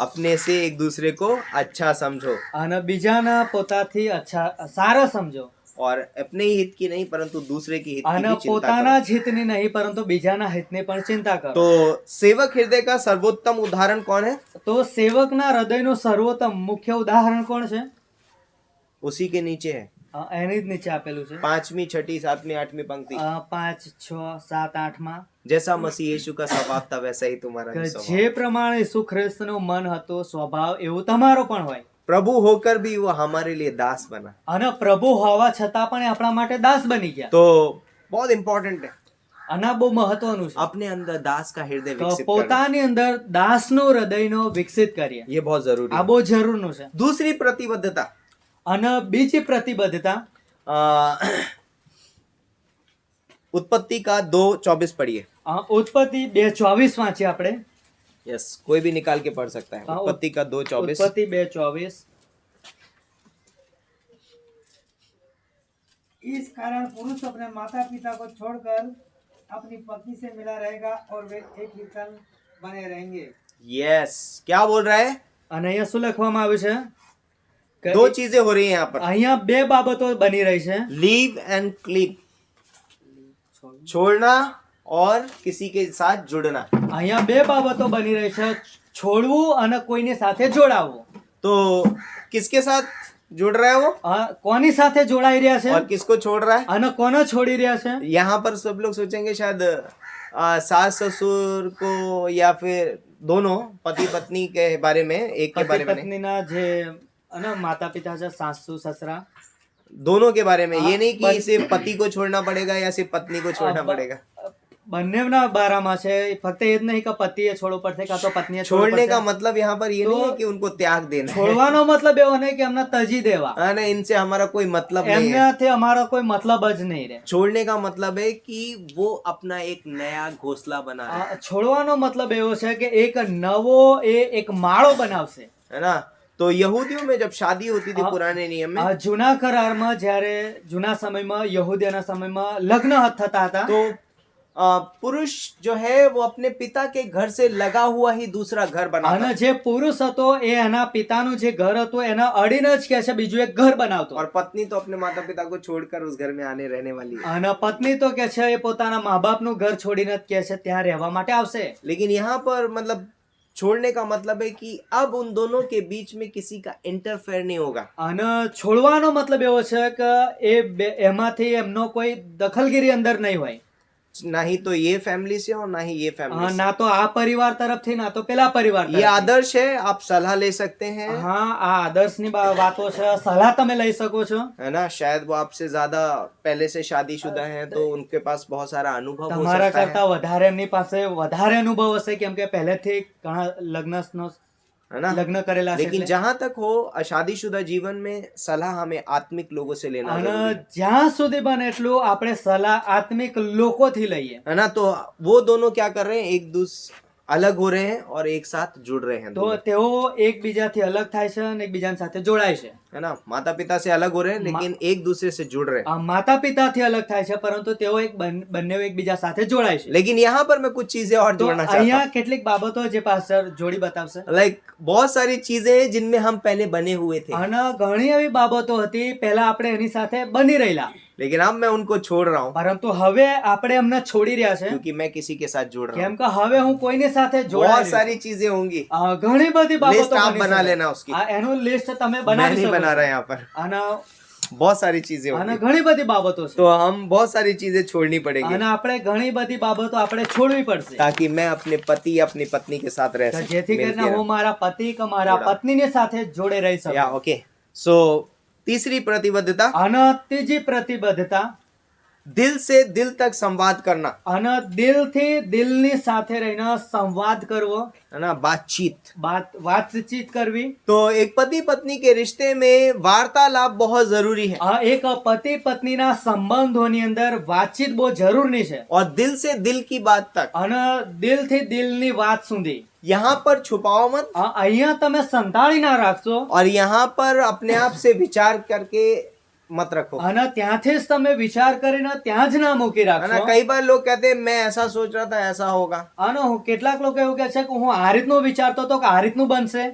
अपने से एक दूसरे को अच्छा समझो, અને બીજાના પોતાથી અચ્છા સારા સમજો. और अपने ही हित की नहीं परंतु दूसरे की हित की અને भी चिंता પોતાના करो. જ હિતની નહીં પરંતુ બીજાના હિતની પણ ચિંતા કરો. तो सेवक हृदय का सर्वोत्तम उदाहरण कौन है? તો સેવકના હૃદયનું સર્વોત્તમ મુખ્ય ઉદાહરણ કોણ છે? उसी के नीचे है, એની જ નીચે આપેલું છે. 5वीं 6ठी 7वीं 8वीं पंक्ति. 5, 6, 7, 8 માં जैसा मसीह यीशु का स्वभाव था वैसा ही तुम्हारा કે भी જે स्वभाव. પ્રમાણે ઈસુ ખ્રિસ્તનું મન હતું સ્વભાવ એવું તમારો પણ હોય. प्रभु होकर भी वो हमारे लिए दास बना. અને પ્રભુ હોવા છતાં પણ એ આપણા માટે દાસ બની ગયા. तो बहुत इंपॉर्टेंट है અને આ બહુ મહત્વનું છે. अपने अंदर दास का हृदय તો विकसित करना. પોતાની અંદર દાસનું હૃદયનો વિકસિત કરીએ. ये बहुत जरूरी આ है. બહુ જરૂરનું છે. दूसरी प्रतिबद्धता, અને બીજી પ્રતિબદ્ધતા उत्पत्ति का 2:24 पढ़िए. ઉત્પત્તિ 2:24 વાંચીએ આપણે. यस, कोई भी निकाल के पढ़ सकता है. हाँ, उत्पत्ति का 2:24. ઉત્પત્તિ 2:24 इस कारण पुरुष अपने माता पिता को छोड़कर अपनी पत्नी से मिला रहेगा और वे एक ही तन बने रहेंगे. यस, क्या बोल रहा है? અને અહીંયા શું લખવામાં આવ્યું છે? કે दो चीजें हो रही हैं यहाँ पर, અહીંયા બે બાબતો બની રહી છે. लीव एंड क्लीप, छोड़ना और किसी के साथ जुड़ना. અહીંયા બે બાબતો બની રહી છે, છોડવું અને કોઈની સાથે જોડાવવું. तो किसके साथ जुड़ रहा है वो કોની સાથે જોડાઈ રહ્યા છે और किसको छोड़ रहा है? અને કોને છોડી રહ્યા છે? यहाँ पर सब लोग सोचेंगे शायद सास ससुर को या फिर दोनों पति पत्नी के बारे में, एक के પતિ बारे में नहीं, પત્નીના જે અને માતા પિતા છે, સાસુ સસરા, दोनों के बारे में. ये नहीं कि बन- सिर्फ पति को छोड़ना पड़ेगा या सिर्फ पत्नी को छोड़ना अब- पड़ेगा. બંનેના બારામાં છે. ફક્ત એ જ નહીં કે પતિએ છોડવું પડશે કાં તો પત્નીએ છોડવું छोड़ने का પડશે. मतलब यहाँ पर ये तो- नहीं है कि उनको त्याग देना है. છોડવાનો મતલબ એવો નહીં કે એમને તજી દેવા. हाँ, नहीं, इनसे हमारा कोई मतलब नहीं है. એમનાથી અમારો કોઈ મતલબ જ નહીં રહે. छोड़ने का मतलब है कि वो अपना एक नया घोंसला बना रहे हैं, છોડવાનો મતલબ એવો છે કે એક નવો એ એક માળો બનાવશે. है ना. तो यहूदियों में जब शादी होती थी हाँ। पुराने नियम में, જૂના કરારમાં જ્યારે જૂના સમયમાં યહૂદીના સમયમાં લગ્ન થતા હતા तो पुरुष जो है वो अपने पिता के घर से लगा हुआ ही दूसरा घर बनाता અને જે પુરુષ હતો એ એના પિતાનું જે ઘર હતું એના અડીને જ કે છે બીજું એક ઘર બનાવતો. और पत्नी तो अपने माता पिता को छोड़कर उस घर में आने रहने वाली है. અને પત્ની તો કે છે એ પોતાના મા બાપનું ઘર છોડીને જ કે છે ત્યાં રહેવા માટે આવશે. लेकिन यहाँ पर मतलब छोड़ने का मतलब है कि अब उन दोनों के बीच में किसी का इंटरफेयर नहीं होगा. અને છોડવાનો મતલબ એવો છે કે એમાંથી એમનો કોઈ દખલગીરી અંદર નહીં હોય. ना ही तो ये फैमिली से और ना ही ये फैमिली ના તો આ પરિવાર તરફથી ના તો પેલા પરિવાર से. ये તરફથી. आदर्श है, आप सलाह ले सकते हैं, હા, આ આદર્શની વાતો છે, સલાહ તમે લઈ શકો છો. है ना. शायद वो आपसे ज्यादा पहले से शादीशुदा हैं तो उनके पास बहुत सारा अनुभव हो તમારા सकता है. કરતા વધારે એમની પાસે વધારે અનુભવ હશે કેમ કે પહેલેથી ઘણા લગ્નનો है ना? લગ્ન કરેલા છે लेकिन એટલે. जहां तक हो शादीशुदा जीवन में सलाह हमें आत्मिक लोगों से लेना અને जरूरी है। જ્યાં સુધી બને એટલું આપણે સલાહ આત્મિક લોકોથી લઈએ. है ना? तो वो दोनों क्या कर रहे हैं, एक दूसरे अलग हो रहे हैं और एक साथ जुड़ रहे हैं તો दोनों। તેઓ એકબીજાથી અલગ થાય છે અને એકબીજાની સાથે જોડાય છે. है ना? माता पिता से अलग हो रहे हैं लेकिन एक दूसरे से जुड़ रहे हैं। આ માતા પિતાથી અલग થાય છે પરંતુ તેઓ બંને એકબીજા સાથે જોડાય છે. लेकिन यहाँ पर मैं कुछ चीजें और તો जोड़ना चाहता અહીંયા કેટલીક બાબતો જે પાસ્ટર જોડી બતાવશે. हूँ। लाइक बहुत सारी चीजें हैं जिनमें हम पहले बने हुए थे, અને ઘણી એવી બાબતો હતી પહેલા આપણે એની સાથે બની રહેલા, लेकिन अब मैं उनको छोड़ रहा हूँ પરંતુ હવે આપણે એમને છોડી રહ્યા છે. क्योंकि मैं किसी के साथ जुड़ रहा हूँ। કેમ કે હવે હું કોઈની સાથે बहुत જોડાયેલો છું. सारी चीजें होंगी, ઘણી બધી लिस्ट બાબતો आप બની बना શકે. लेना उसकी, એનું લિસ્ટ તમે मैं બનાવી नहीं શકો बना છો. रहा यहाँ पर। અને बहुत सारी चीजें અને होंगी, ઘણી બધી બાબતો છે. तो हम बहुत सारी चीजें छोड़नी पड़ेगी અને આપણે ઘણી બધી બાબતો આપણે છોડવી પડશે ताकि मैं अपने पति अपनी पत्नी के साथ रह તો सकूं, જેથી કરીને मिलके હું મારા पति કે મારા જોડા. પત્નીની સાથે જોડે રહી रहूं। या શકું. ओके, सो तीसरी प्रतिबद्धता, અને ત્રીજી પ્રતિબદ્ધતા, दिल से दिल तक संवाद करना, અને દિલથી દિલની સાથે રહીને સંવાદ કરવો, है ना, बातचीत। વાતચીત કરવી. तो एक पति पत्नी के रिश्ते में वार्तालाप बहुत जरूरी है એક પતિ પત્નીના સંબંધોની અંદર વાતચીત બહુ જરૂરી છે. और दिल से दिल की बात तक। અને દિલથી દિલની વાત સુધી. यहाँ पर छुपाओ मत અહીંયા તમે સંતાડી ના રાખશો और यहाँ पर अपने आप से विचार करके मत रखो, અને ત્યાંથી જ તમે વિચાર કરીને ત્યાં જ ના મૂકી है ना। રાખશો. कई बार लोग कहते हैं मैं ऐसा सोच रहा था ऐसा होगा। અને કેટલાક લોકો એવું કહે છે કે હું આ રીતનું વિચારતો હતો કે આ રીતનું બનશે.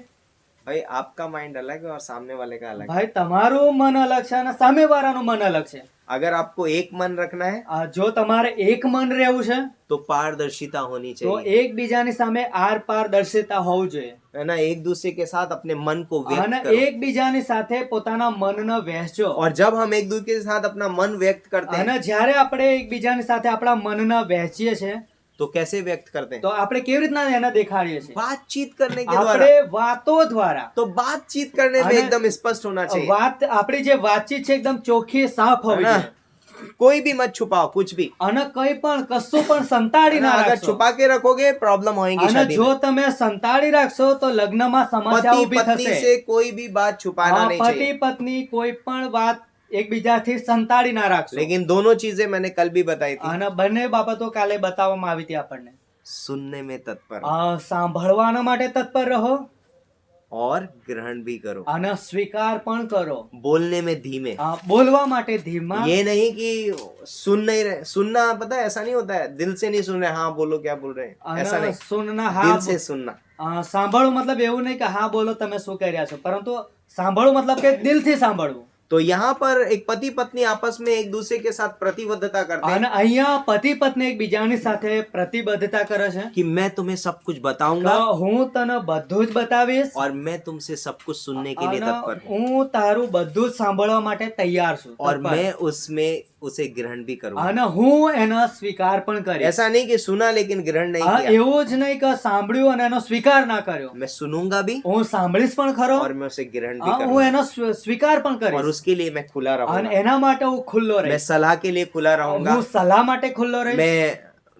भाई आपका माइंड अलग है और सामने वाले का अलग है। ભાઈ તમારું મન અલગ છે અને સામેવાળાનું મન અલગ છે. अगर आपको एक मन रखना है જો તમારે એક મન રહેવું છે तो पारदर्शिता होनी તો चाहिए, એકબીજાની સામે આર પારદર્શિતા હોવું જોઈએ. है ना। एक दूसरे के साथ अपने मन को અને व्यक्त करो, એકબીજાની સાથે પોતાના મનને વહેંચો. और जब हम एक दूसरे के साथ अपना मन व्यक्त करते અને हैं જ્યારે આપણે એકબીજાની સાથે આપણા મનને વહેંચીએ છીએ तो कैसे व्यक्त करते हैं? તો આપણે કેવી રીતના એને દેખાડીએ છીએ? बातचीत करने के द्वारा। આપણે વાતો દ્વારા. तो बातचीत करने में અને एकदम स्पष्ट होना चाहिए, વાત આપણી જે વાતચીત છે એકદમ ચોખ્ખી સાફ है હોવી ना। જોઈએ. कोई भी मत छुपाओ कुछ भी, અને કઈ પણ કશું પણ સંતાડી है ના ना। अगर રાખશો. छुपा के रखोगे प्रॉब्लम होएगी અને शादी જો में। તમે સંતાડી રાખશો તો લગ્નમાં સમસ્યા पति ઊભી पत्नी થશે. से कोई भी बात छुपाना હા, नहीं પતિ चाहिए, પત્ની કોઈ પણ વાત એકબીજાથી સંતાડી ના રાખશો. लेकिन दोनों चीजें मैंने कल भी बताई थी। અને બંને બાબતો કાલે બતાવવામાં આવી હતી આપણને. सुनने में तत्पर સાંભળવાના માટે તત્પર રહો और ग्रहण भी करो, અને સ્વીકાર પણ કરો. बोलने में धीमे। બોલવા માટે ધીમા. ये नहीं कि सुन नहीं रहे, सुनना पता है ऐसा नहीं होता है, दिल से नहीं सुन रहे, हाँ बोलो क्या बोल रहे हैं, ऐसा અને नहीं, સુનના હા दिल से सुनना। સાંભળવું મતલબ એવું નહીં કે હા બોલો તમે શું કરી રહ્યા છો, પરંતુ સાંભળવું મતलब કે દિલથી સાંભળવું. तो यहाँ पर एक पति पत्नी आपस में एक दूसरे के साथ प्रतिबद्धता करते हैं અને અહીંયા પતિ પત્ની એકબીજાની સાથે પ્રતિબદ્ધતા કરે છે कि मैं तुम्हें सब कुछ बताऊंगा કે હું તને બધું જ બતાવીશ और मैं तुमसे सब कुछ सुनने के लिए અને तत्पर हूँ, હું તારું બધું જ સાંભળવા માટે તૈયાર છું. और તત્પર. मैं उसमें उसे ग्रहण भी करूंगा। અને હું એનો સ્વીકાર પણ કરીશ. ऐसा नहीं कि सुना लेकिन ग्रहण नहीं किया, એવું જ નહીં કે સાંભળ્યું અને એનો સ્વીકાર ના કર્યો. मैं सुनूंगा भी હું સાંભળીશ પણ ખરો और मैं उसे ग्रहण भी હું करूंगा, એનો સ્વીકાર પણ और કરીશ. उसके लिए मैं खुला અને रहूंगा, એના માટે હું ખુલ્લો मैं રહીશ. सलाह के लिए खुला रहूंगा, હું સલાહ માટે ખુલ્લો રહીશ. मैं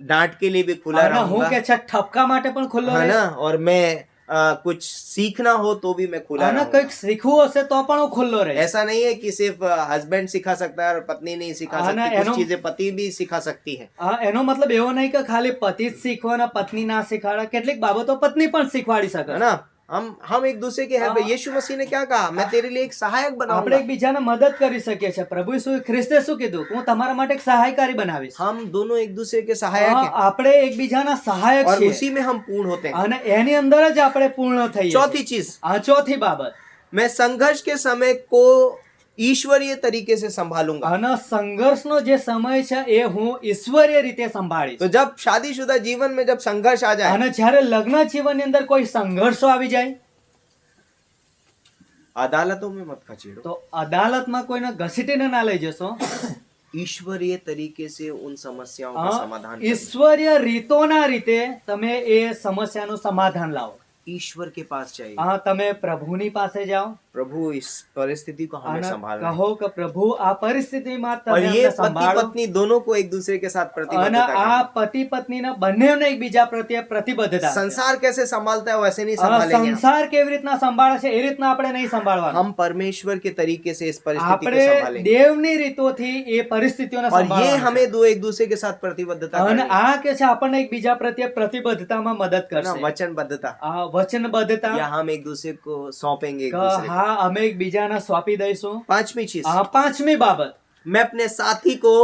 डांट के लिए भी खुला અને હું रहूंगा, કે છે ઠપકા માટે પણ ખુલ્લો है રહીશ. ना। और मैं कुछ सीखना हो तो भी मैं खुला અને रहूंगा। કંઈક શીખવું હશે તો પણ હું ખુલ્લો રહીશ. ऐसा नहीं है कि सिर्फ हस्बैंड सिखा सकता है और पत्नी नहीं सिखा हाँ ना, सकती, कुछ एनो- चीजें पति भी सिखा सकती है, એનો મતલબ એવો નહીં કે ખાલી પતિ જ શીખવા અને પત્ની ના શીખવાડે. કેટલીક બાબતો પત્ની પણ શીખવાડી શકે. है ना। हम एक दूसरे के हेल्प। हाँ। यीशु मसीह ने क्या कहा, मैं तेरे लिए एक सहायक આપણે बनाऊंगा। એકબીજાને મદદ કરી શકીએ છીએ. પ્રભુ ઈસુ ખ્રિસ્તે શું કીધું કે હું તમારા માટે એક સહાયકારી બનાવીશ. हम दोनों एक दूसरे के सहायक हैं આપણે એકબીજાના સહાયક और છીએ उसी में हम पूर्ण होते हैं। અને એની અંદર જ આપણે પૂર્ણ થઈએ છીએ. चौथी चीज, આ ચોથી बाबत. मैं संघर्ष के समय को ईश्वरीय तरीके से संभालूंगा। અને સંઘર્ષનો જે સમય છે એ હું ઈશ્વરીય રીતે સંભાળીશ. तो जब शादीशुदा जीवन में जब संघर्ष आ जाए, અને જ્યારે लग्न જીવનની અંદર કોઈ સંઘર્ષો આવી જાય अदालतों में मत खचेड़ो, તો અદાલતમાં કોઈને ઘસીટીને ના લઈ જશો. ईश्वरीय तरीके से उन समस्याओं का समाधान करो। ઈશ્વરીય રીતોના રીતે તમે એ સમસ્યાનું સમાધાન લાવો. ईश्वर के पास चाहिए, તમે પ્રભુની પાસે જાઓ प्रभु इस परिस्थिति को हमें અને संभालना है। કહો કે પ્રભુ આ પરિસ્થિતિમાં और તમે ये અમને पति સંભાળો पत्नी दोनों को एक दूसरे के साथ અને प्रतिबद्धता આ करना। પતિ પત્નીના બંનેને એકબીજા પ્રત્યે प्रतिबद्धता છે। संसार कैसे संभालता है वैसे नहीं આ संभालेंगे हम। સંસાર કેવી રીતના સંભાળે છે એ રીતના આપણે નહીં સંભાળવાનું। हम परमेश्वर के तरीके से इस परिस्थिति को આપણે संभालेंगे દેવની રીતોથી એ પરિસ્થિતિઓને और ये સંભાળવાનું છે। हमें दो एक दूसरे के साथ प्रतिबद्धता અને करनी है। આ કે છે આપણને એકબીજા પ્રત્યે प्रतिबद्धताમાં મદद है ना, કરશે। वचनबद्धता આ वचनबद्धता या हम एक दूसरे को सौंपेंगे एक કે दूसरे को। હા અમે એકબીજાને સોંપી દઈશું। पांचवी चीज, આ પાંચમી બાબત, मैं अपने साथी को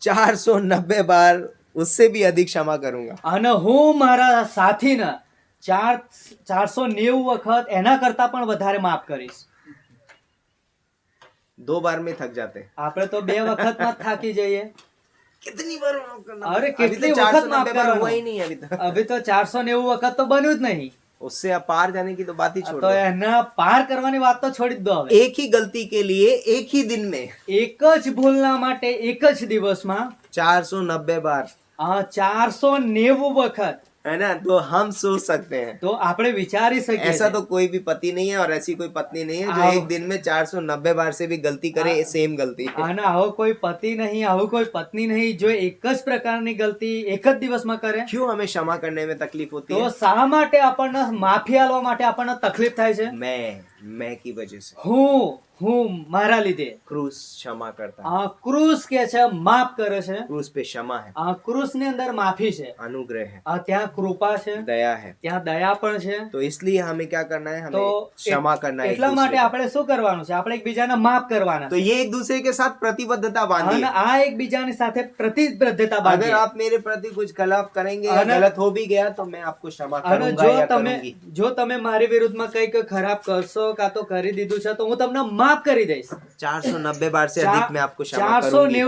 490 बार उससे भी अधिक क्षमा करूंगा। અને હું મારા સાથીને 490 વખત એના કરતા પણ વધારે માફ કરીશ। 2 बार में थक जाते हैं। આપણે તો 2 વખતમાં જ થાકી જઈએ। कितनी बार माफ करना? अरे अभी कितनी तो वक्त माफ 490 बार करवाना? हुआ ही नहीं है अभी तक। હવે તો 490 વખત તો બન્યું જ નહીં। उससे अब पार जाने की तो बात ही छोड़ તો दो। એના પાર કરવાની વાત તો છોડી જ દો હવે। एक ही गलती के लिए एक ही दिन में એક જ ભૂલના માટે એક જ દિવસમાં 490 बार, 490 વખત, है ना। तो हम सोच सकते हैं, તો આપણે વિચારી શકીએ ऐसा છીએ। तो कोई भी पति नहीं है और ऐसी कोई पत्नी नहीं है जो आओ। एक दिन में 490 बार से भी गलती करे, सेम गलती। અને આવો કોઈ પતિ નહીં, આવું કોઈ પત્ની નહીં જો એક જ પ્રકારની ગલતી એક જ દિવસમાં કરે। क्यों हमें क्षमा करने में तकलीफ होती તો है? શા માટે આપણને માફી આલવા માટે આપણને તકલીફ થાય છે? मैं की वजह से હું મારા લીધે। क्रूस क्षमा करता है। આ ક્રૂસ કે છે માફ કરે છે। क्रूस पे क्षमा है, આ ક્રૂસની અંદર માફી છે, अनुग्रह है, આ ત્યાં કૃપા છે, दया है। ત્યાં દયા પણ છે। तो इसलिए हमें क्या करना है? તો हमें क्षमा करना है एक એટલા માટે दूसरे को। આપણે શું કરવાનું છે? આપણે એકબીજાને માફ કરવાના तो છે। ये एक दूसरे के साथ प्रतिबद्धता અને बांधिए। આ એકબીજાની સાથે प्रतिबद्धता अगर બાંધીએ। आप मेरे प्रति कुछ गलत करेंगे या अन- गलत हो भी गया तो मैं आपको क्षमा અને करूंगा જો या તમે करूंगी। મારી વિરુદ્ધમાં કંઈક ખરાબ કરશો કાં તો કરી દીધું છે તો હું તમને માફ કરી દઈશ। 490 बार से अधिक मैं आपको क्षमा करूंगी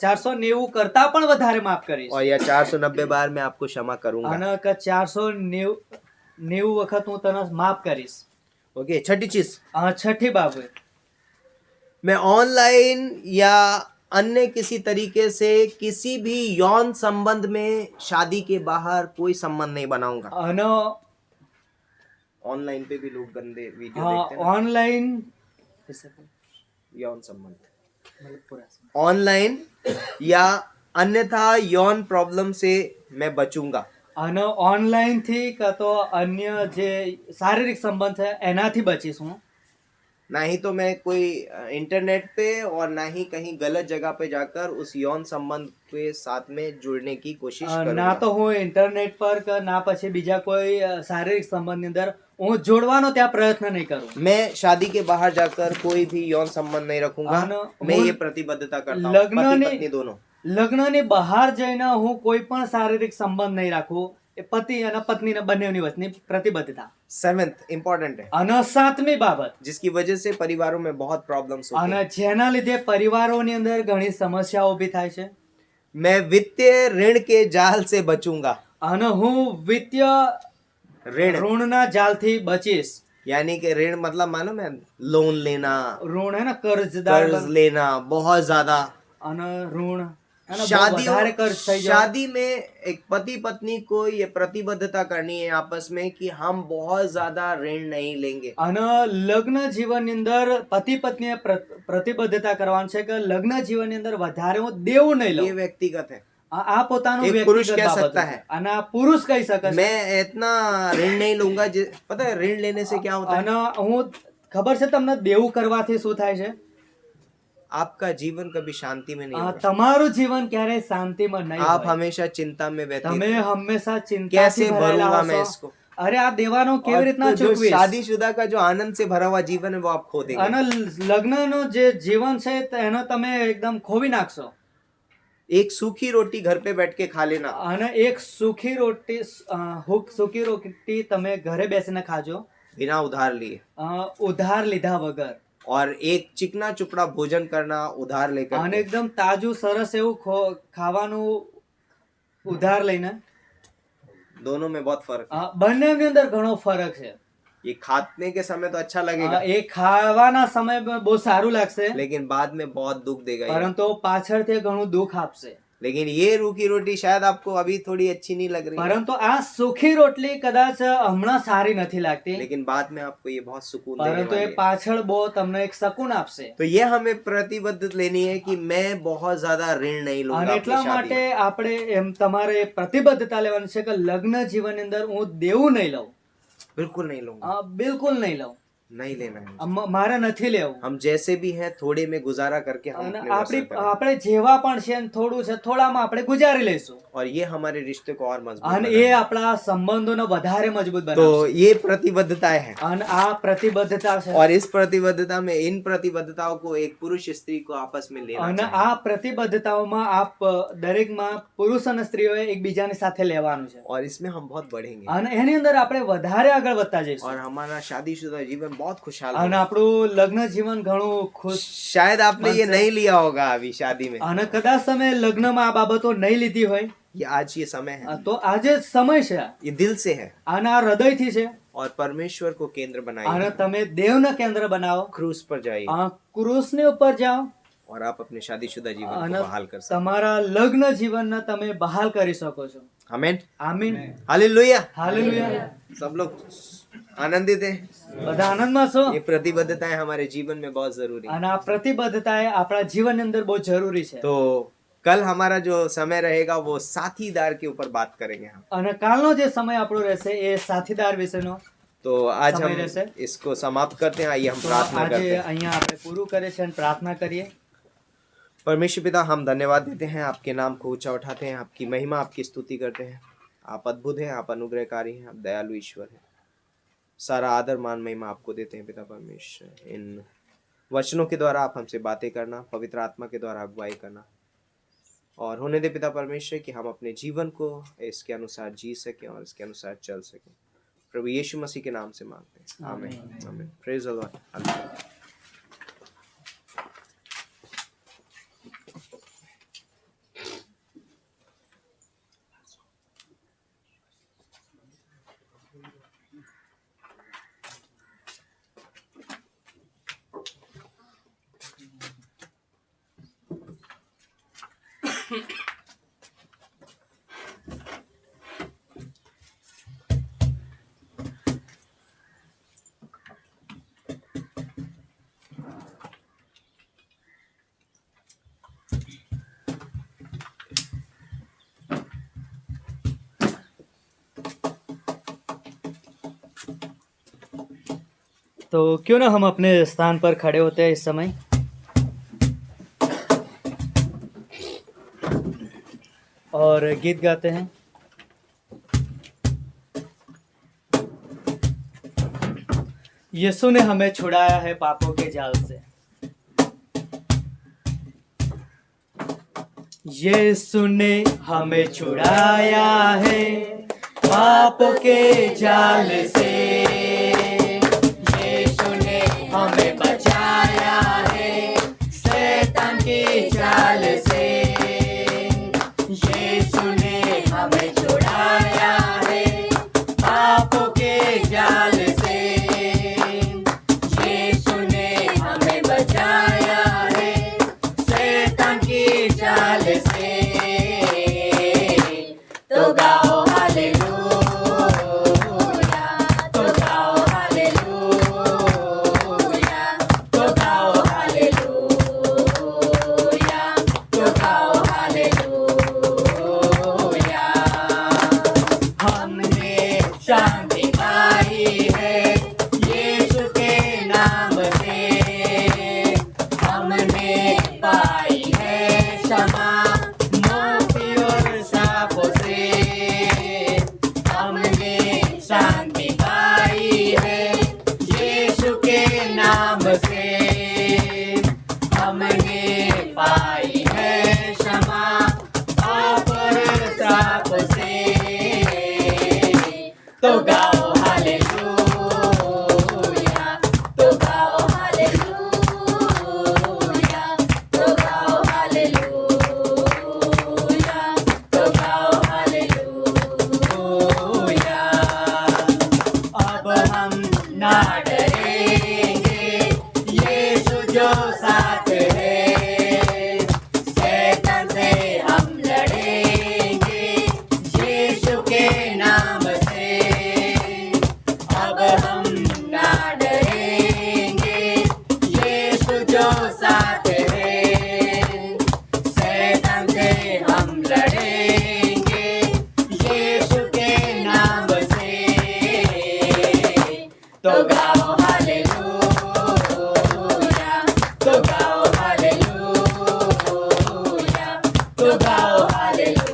490 કરતા પણ વધારે માફ કરીશ। और या 490 बार मैं आपको क्षमा करूंगा। અને કે 490 વખત હું તને માફ કરીશ। ओके, छठी चीज, છઠ્ઠી બાબત, मैं ऑनलाइन या अन्य किसी तरीके से किसी भी यौन संबंध में शादी के बाहर कोई संबंध नहीं बनाऊंगा। અને ऑनलाइन पे भी लोग गंदे वीडियो देखते हैं ना, ઓનલાઈન यौन संबंध, ऑनलाइन या अन्यथा यौन प्रॉब्लम से मैं बचूंगा। અને ઓનલાઈન થી કાં તો અન્ય જે શારીરિક સંબંધ છે એનાથી બચીશ હું। ना ही तो मैं कोई इंटरनेट पे और ना ही कहीं गलत जगह पे जाकर उस यौन संबंध के साथ में जुड़ने की कोशिश ના करूंगा। તો હું ઇન્ટરનેટ પર કે ના પછી બીજા કોઈ શારીરિક સંબંધની અંદર હું જોડવાનો ત્યાં પ્રયત્ન નહીં કરું। मैं शादी के बाहर जाकर कोई भी यौन संबंध नहीं रखूंगा। अन- मैं वो ये प्रतिबद्धता करता हूँ, लग्न पति ने- पत्नी दोनों। લગ્નની બહાર જઈને હું કોઈ પણ શારીરિક સંબંધ નહીં રાખું। એ પતિ અને પત્નીને બંનેની વચ્ચેની प्रतिबद्धता। 7th इम्पोर्टेंट है, અને સાતમી બાબત, जिसकी वजह से परिवारों में बहुत प्रॉब्लम्स होती અને हैं। જેના લીધે પરિવારોની અંદર ઘણી સમસ્યાઓ ઊભી થાય છે। मैं वित्तीय ऋण के जाल से बचूंगा। અને હું વિત્તીય ऋण ઋણના જાલથી બચીશ। यानी कि ऋण मतलब मानो मैं लोन लेना, ઋણ હે ને कर्जदार कर्ज लेना बहुत ज्यादा। અને ઋણ है ना, बहुत વધારે कर्ज થઈ જાય। शादी में एक पति पत्नी को ये प्रतिबद्धता करनी है आपस में कि हम बहुत ज्यादा ऋण नहीं लेंगे। અને લગ્ન જીવનની અંદર પતિ પત્નીએ પ્રતિબદ્ધતા કરવાની છે કે લગ્ન જીવનની અંદર વધારે હું દેવું નહીં ये લઉં। व्यक्तिगत है। આ પોતાનું एक पुरुष વ્યક્તિગત कह બાબત सकता છે। है। અને આ પુરુષ કહી શકે છે। मैं इतना ऋण नहीं लूंगा। पता है ऋण लेने से क्या होता है? અને હું ખબર છે તમને દેવું કરવાથી શું થાય છે? आपका जीवन कभी शांति में नहीं होगा। તમારું જીવન ક્યારેય શાંતિમાં નહીં आप હોય। हमेशा चिंता में व्यतीत તમે हैं। હંમેશા कैसे ચિંતાથી ભરેલા भरूंगा मैं હશો। इसको? અરે આ દેવાનો કેવી और રીતના जो ચૂકવીશ? शादीशुदा का जो आनंद से भरा हुआ जीवन है वो आप खो देंगे। અને લગ્નનું જે જીવન છે એનો તમે એકદમ ખોવી નાખશો। एक सूखी रोटी घर पे बैठ के खा लेना, અને એક સુખી રોટી સુખી રોટી તમે ઘરે બેસીને ખાજો बिना उधार लिए, ઉધાર લીધા વગર। और एक चिकना चुपड़ा भोजन करना उधार लेकर અને के। એકદમ તાજું સરસ એવું ખાવાનું ઉધાર લઈને। दोनों में बहुत फर्क है। બંનેની અંદર ઘણો ફરક છે। ये खाने के समय तो अच्छा लगेगा, એ ખાવાના સમયમાં બહુ સારું લાગશે, लेकिन बाद में बहुत दुख देगा ये। પરંતુ પાછળથી ઘણું દુઃખ આપશે। लेकिन ये रूखी रोटी शायद आपको अभी थोड़ी अच्छी नहीं लग रही है, પરંતુ આ સુખી રોટલી કદાચ હમણાં સારી નથી लागती, लेकिन बाद में आपको ये बहुत सुकून देने પરંતુ वाली એ है। પાછળ બહુ તમને એક सकून આપશે। तो ये हमें प्रतिबद्ध लेनी है कि मैं बहुत ज्यादा ऋण नहीं लूंगा અને अपनी એટલા शादी માટે में। આપણે એમ તમારે પ્રતિબદ્ધતા લેવાની છે કે લગ્ન જીવનની અંદર હું દેવું નહીં લઉં, बिल्कुल नहीं लूंगा, બિલકુલ નહીં લઉં, नहीं लेना है। મારે નથી લેવું। हम जैसे भी हैं थोड़े में गुजारा करके हम અને अपने बसर આપણી करें। આપણે જેવા પણ છે ને થોડું છે થોડામાં આપણે ગુજારી લઈશું, और ये हमारे रिश्ते को और मजबूत અને बनाएगा। એ આપણા સંબંધોને વધારે મજબૂત तो બનાવશે। ये प्रतिबद्धताएं हैं, અને આ प्रतिबद्धता છે, और इस प्रतिबद्धता में इन प्रतिबद्धताओं को एक पुरुष स्त्री को आपस में लेना અને चाहिए। આ प्रतिबद्धताओમાં આપ દરેકમાં પુરુષ અને સ્ત્રીઓએ એકબીજાની સાથે લેવાનું છે, और इसमें हम बहुत बढ़ेंगे, અને એની અંદર આપણે વધારે આગળ વધતા और જઈશું, हमारा शादीशुदा जीवन बहुत खुशहाल અને होगा। આપણું લગ્ન જીવન ઘણું ખુશ। शायद आपने ये नहीं लिया होगा अभी शादी में, અને કદાચ તમે લગ્નમાં આ બાબતો નહીં લીધી હોય, ये आज ये समय है, તો આજે સમય છે, ये दिल से है, આના હૃદયથી છે, और परमेश्वर को केंद्र અને बनाइए, તમે દેવને કેન્દ્ર બનાવો, क्रूस पर जाइए, ક્રુસની ઉપર જાઓ, और आप अपने शादीशुदा जीवन અને को बहाल कर सकते તમારા લગ્ન જીવનને તમે બહાલ કરી શકો છો। हैं। आमीन, આમીન, हालेलुया। હાલેલુયા। सब लोग आनंदित हैं। બધા આનંદમાં છો? ये प्रतिबद्धताएं हमारे जीवन में बहुत जरूरी है। અને આ પ્રતિબદ્ધતા એ આપણા જીવનની અંદર બહુ જરૂરી છે। तो कल हमारा जो समय रहेगा वो साथीदार के ऊपर बात करेंगे हम। અને કાલનો જે સમય આપણો રહેશે એ સાથીદાર વિશેનો। तो आज समय हम रहશે। इसको समाप्त करते हैं। आइए हम તો प्रार्थना આજે करते हैं। અહીંયા આપણે પૂરું કરીએ છીએ અને પ્રાર્થના કરીએ। परमेश्वर पिता, हम धन्यवाद देते हैं, आपके नाम को ऊंचा उठाते हैं, आपकी महिमा, आपकी स्तुति करते हैं। आप अद्भुत हैं, आप अनुग्रहकारी हैं, आप दयालु ईश्वर हैं। सारा आदर मान महिमा आपको देते हैं पिता परमेश्वर। इन वचनों के द्वारा आप हमसे बातें करना, पवित्र आत्मा के द्वारा अगुवाई करना, और होने दे पिता परमेश्वर कि हम अपने जीवन को इसके अनुसार जी सकें और इसके अनुसार चल सकें। प्रभु यीशु मसीह के नाम से मांगते हैं, आमीन, आमीन। Praise the Lord, hallelujah. तो क्यों ना हम अपने स्थान पर खड़े होते हैं इस समय। और गीत गाते हैं। यीशु ने हमें छुड़ाया है पापों के जाल से, यीशु ने हमें छुड़ाया है पापों के जाल से, यीशु ने हमें बचाया है शैतान की जाल से, यीशु ने हमें छुड़ाया है पापों के जाल से, यीशु ने हमें बचाया है शैतान की जाल से। तो गाओ हालेलुया, तो गाओ हालेलुया, तो गाओ हालेलुया, तो गाओ हालेलुया। हमने शांति पाई है यीशु के नाम से, हमने पाई है क्षमा मुक्ति और शापों से, हमने शांति पाई है यीशु के नाम से, हमने पाई है क्षमा पाप और श्राप से। तो गाओ हालेलुया, तो गाओ हालेलुया, तो गाओ हालेलुया, तो गाओ हालेलुया। अब हम ना डरेंगे, यीशु जो साथ है, शैतान से हम हम ना डरेंगे, यीशु जो साथ है, शैतान से हम लड़ेंगे, यीशु के नाम से। तो गाओ हालेलुया, तो गाओ हालेलुया, तो गाओ हालेलुया,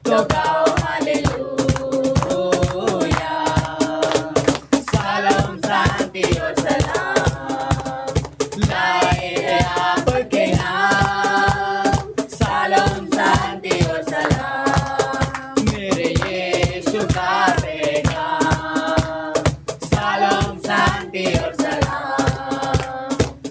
तो गाओ हालेलुया। सलाम शांति और सलाम लाए हैं आपके नाम, सलाम शांति और सलाम मेरे यीशु का पैगाम, सलाम शांति और सलाम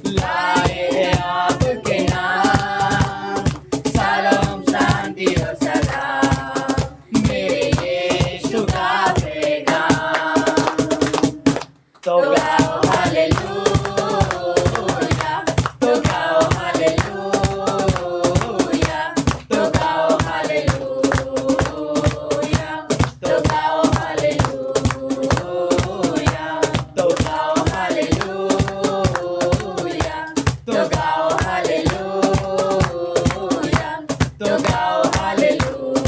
लाए हैं आपके नाम, सलाम शांति और सलाम मेरे यीशु का पैगाम। तो गाओ हालेलुया, तो गाओ हालेलुया, तो गाओ हालेलुया, तो गाओ हालेलुया, तो गाओ हालेलुया, तो गाओ हालेलुया, तो गाओ हालेलुया,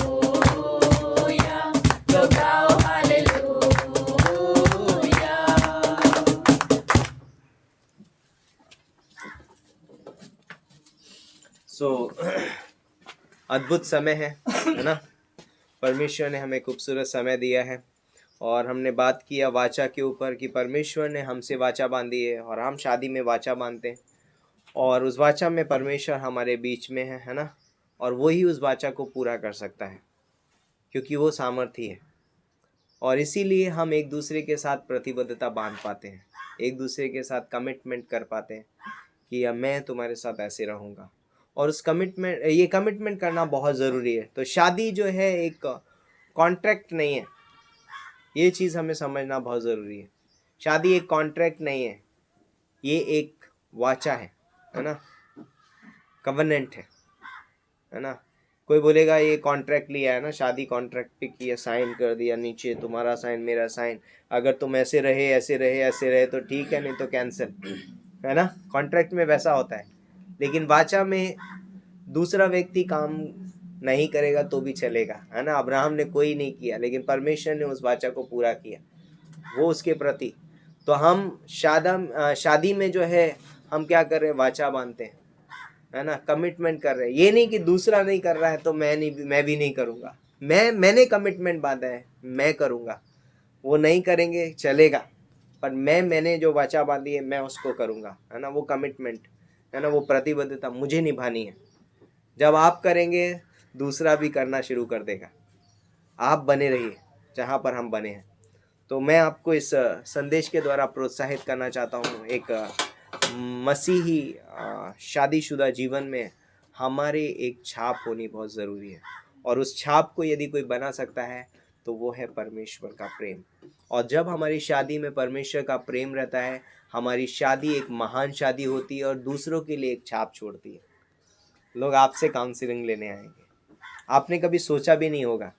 तो गाओ हालेलुया। सो अद्भुत समय है ना। परमेश्वर ने हमें खूबसूरत समय दिया है और हमने बात किया वाचा के ऊपर कि परमेश्वर ने हमसे वाचा बांधी है और हम शादी में वाचा बांधते हैं और उस वाचा में परमेश्वर हमारे बीच में है ना। और वही उस वाचा को पूरा कर सकता है क्योंकि वो सामर्थी है और इसीलिए हम एक दूसरे के साथ प्रतिबद्धता बांध पाते हैं, एक दूसरे के साथ कमिटमेंट कर पाते हैं कि अब मैं तुम्हारे साथ ऐसे रहूँगा। और उस कमिटमेंट करना बहुत ज़रूरी है। तो शादी जो है एक कॉन्ट्रैक्ट नहीं है, ये चीज़ हमें समझना बहुत ज़रूरी है। शादी एक कॉन्ट्रैक्ट नहीं है, ये एक वाचा है ना, कवनेंट है ना। कोई बोलेगा ये कॉन्ट्रैक्ट लिया है ना, शादी कॉन्ट्रैक्ट पे किया, साइन कर दिया, नीचे तुम्हारा साइन मेरा साइन, अगर तुम ऐसे रहे तो ठीक है, नहीं तो कैंसिल, है ना। कॉन्ट्रैक्ट में वैसा होता है, लेकिन वाचा में दूसरा व्यक्ति काम नहीं करेगा तो भी चलेगा, है ना। अब्राहम ने कोई नहीं किया लेकिन परमेश्वर ने उस वाचा को पूरा किया, वो उसके प्रति। तो हम शादी में जो है हम क्या कर रहे हैं, वाचा बांधते हैं, है ना, कमिटमेंट कर रहे हैं। ये नहीं कि दूसरा नहीं कर रहा है तो मैं भी नहीं करूँगा। मैंने कमिटमेंट बांधा है, मैं करूँगा, वो नहीं करेंगे चलेगा, पर मैंने जो वाचा बांधी है मैं उसको करूँगा, है ना। वो कमिटमेंट है ना, वो प्रतिबद्धता मुझे निभानी है। जब आप करेंगे दूसरा भी करना शुरू कर देगा। आप बने रहिए जहाँ पर हम बने हैं। तो मैं आपको इस संदेश के द्वारा प्रोत्साहित करना चाहता हूँ, एक मसीही शादीशुदा जीवन में हमारे एक छाप होनी बहुत ज़रूरी है और उस छाप को यदि कोई बना सकता है तो वो है परमेश्वर का प्रेम। और जब हमारी शादी में परमेश्वर का प्रेम रहता है, हमारी शादी एक महान शादी होती है और दूसरों के लिए एक छाप छोड़ती है। लोग आपसे काउंसलिंग लेने आएंगे, आपने कभी सोचा भी नहीं होगा।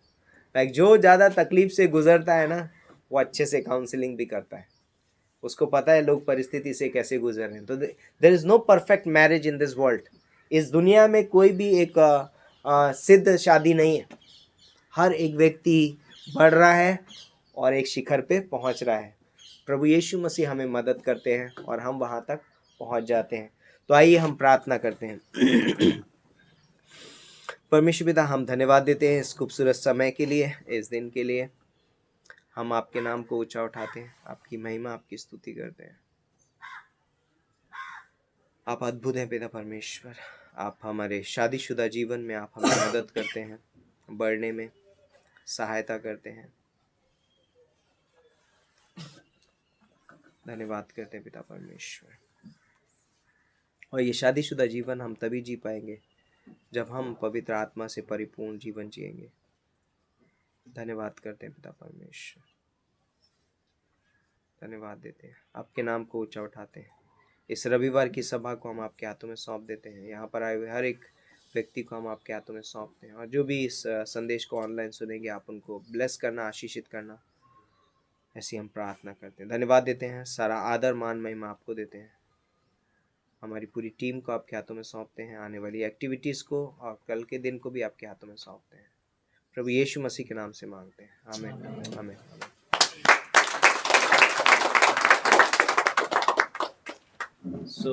लाइक जो ज़्यादा तकलीफ से गुजरता है ना, वो अच्छे से काउंसलिंग भी करता है, उसको पता है लोग परिस्थिति से कैसे गुजर रहे हैं। तो there is no perfect marriage in this world. इस दुनिया में कोई भी एक सिद्ध शादी नहीं है। हर एक व्यक्ति बढ़ रहा है और एक शिखर पे पहुंच रहा है। प्रभु यीशु मसीह हमें मदद करते हैं और हम वहां तक पहुंच जाते हैं। तो आइए हम प्रार्थना करते हैं। परमेश्वर पिता, हम धन्यवाद देते हैं इस खूबसूरत समय के लिए, इस दिन के लिए। हम आपके नाम को ऊंचा उठाते हैं, आपकी महिमा, आपकी स्तुति करते हैं। आप अद्भुत हैं पिता परमेश्वर। आप हमारे शादीशुदा जीवन में आप हमें मदद करते हैं, बढ़ने में सहायता करते हैं। धन्यवाद करते हैं पिता परमेश्वर। और ये शादीशुदा जीवन हम तभी जी पाएंगे जब हम पवित्र आत्मा से परिपूर्ण जीवन जिएंगे। धन्यवाद करते हैं पिता परमेश्वर, धन्यवाद देते हैं, आपके नाम को ऊंचा उठाते हैं। इस रविवार की सभा को हम आपके हाथों में सौंप देते हैं। यहाँ पर आए हुए हर एक व्यक्ति को हम आपके हाथों में सौंपते हैं और जो भी इस संदेश को ऑनलाइन सुनेंगे, आप उनको ब्लेस करना, आशीषित करना। ऐसी हम प्रार्थना करते हैं। धन्यवाद देते हैं, सारा आदर मान महिमा आपको देते हैं। हमारी पूरी टीम को आपके हाथों में सौंपते हैं, आने वाली एक्टिविटीज़ को और कल के दिन को भी आपके हाथों में सौंपते हैं। प्रभु यीशु मसीह के नाम से मांगते हैं, आमीन आमीन। So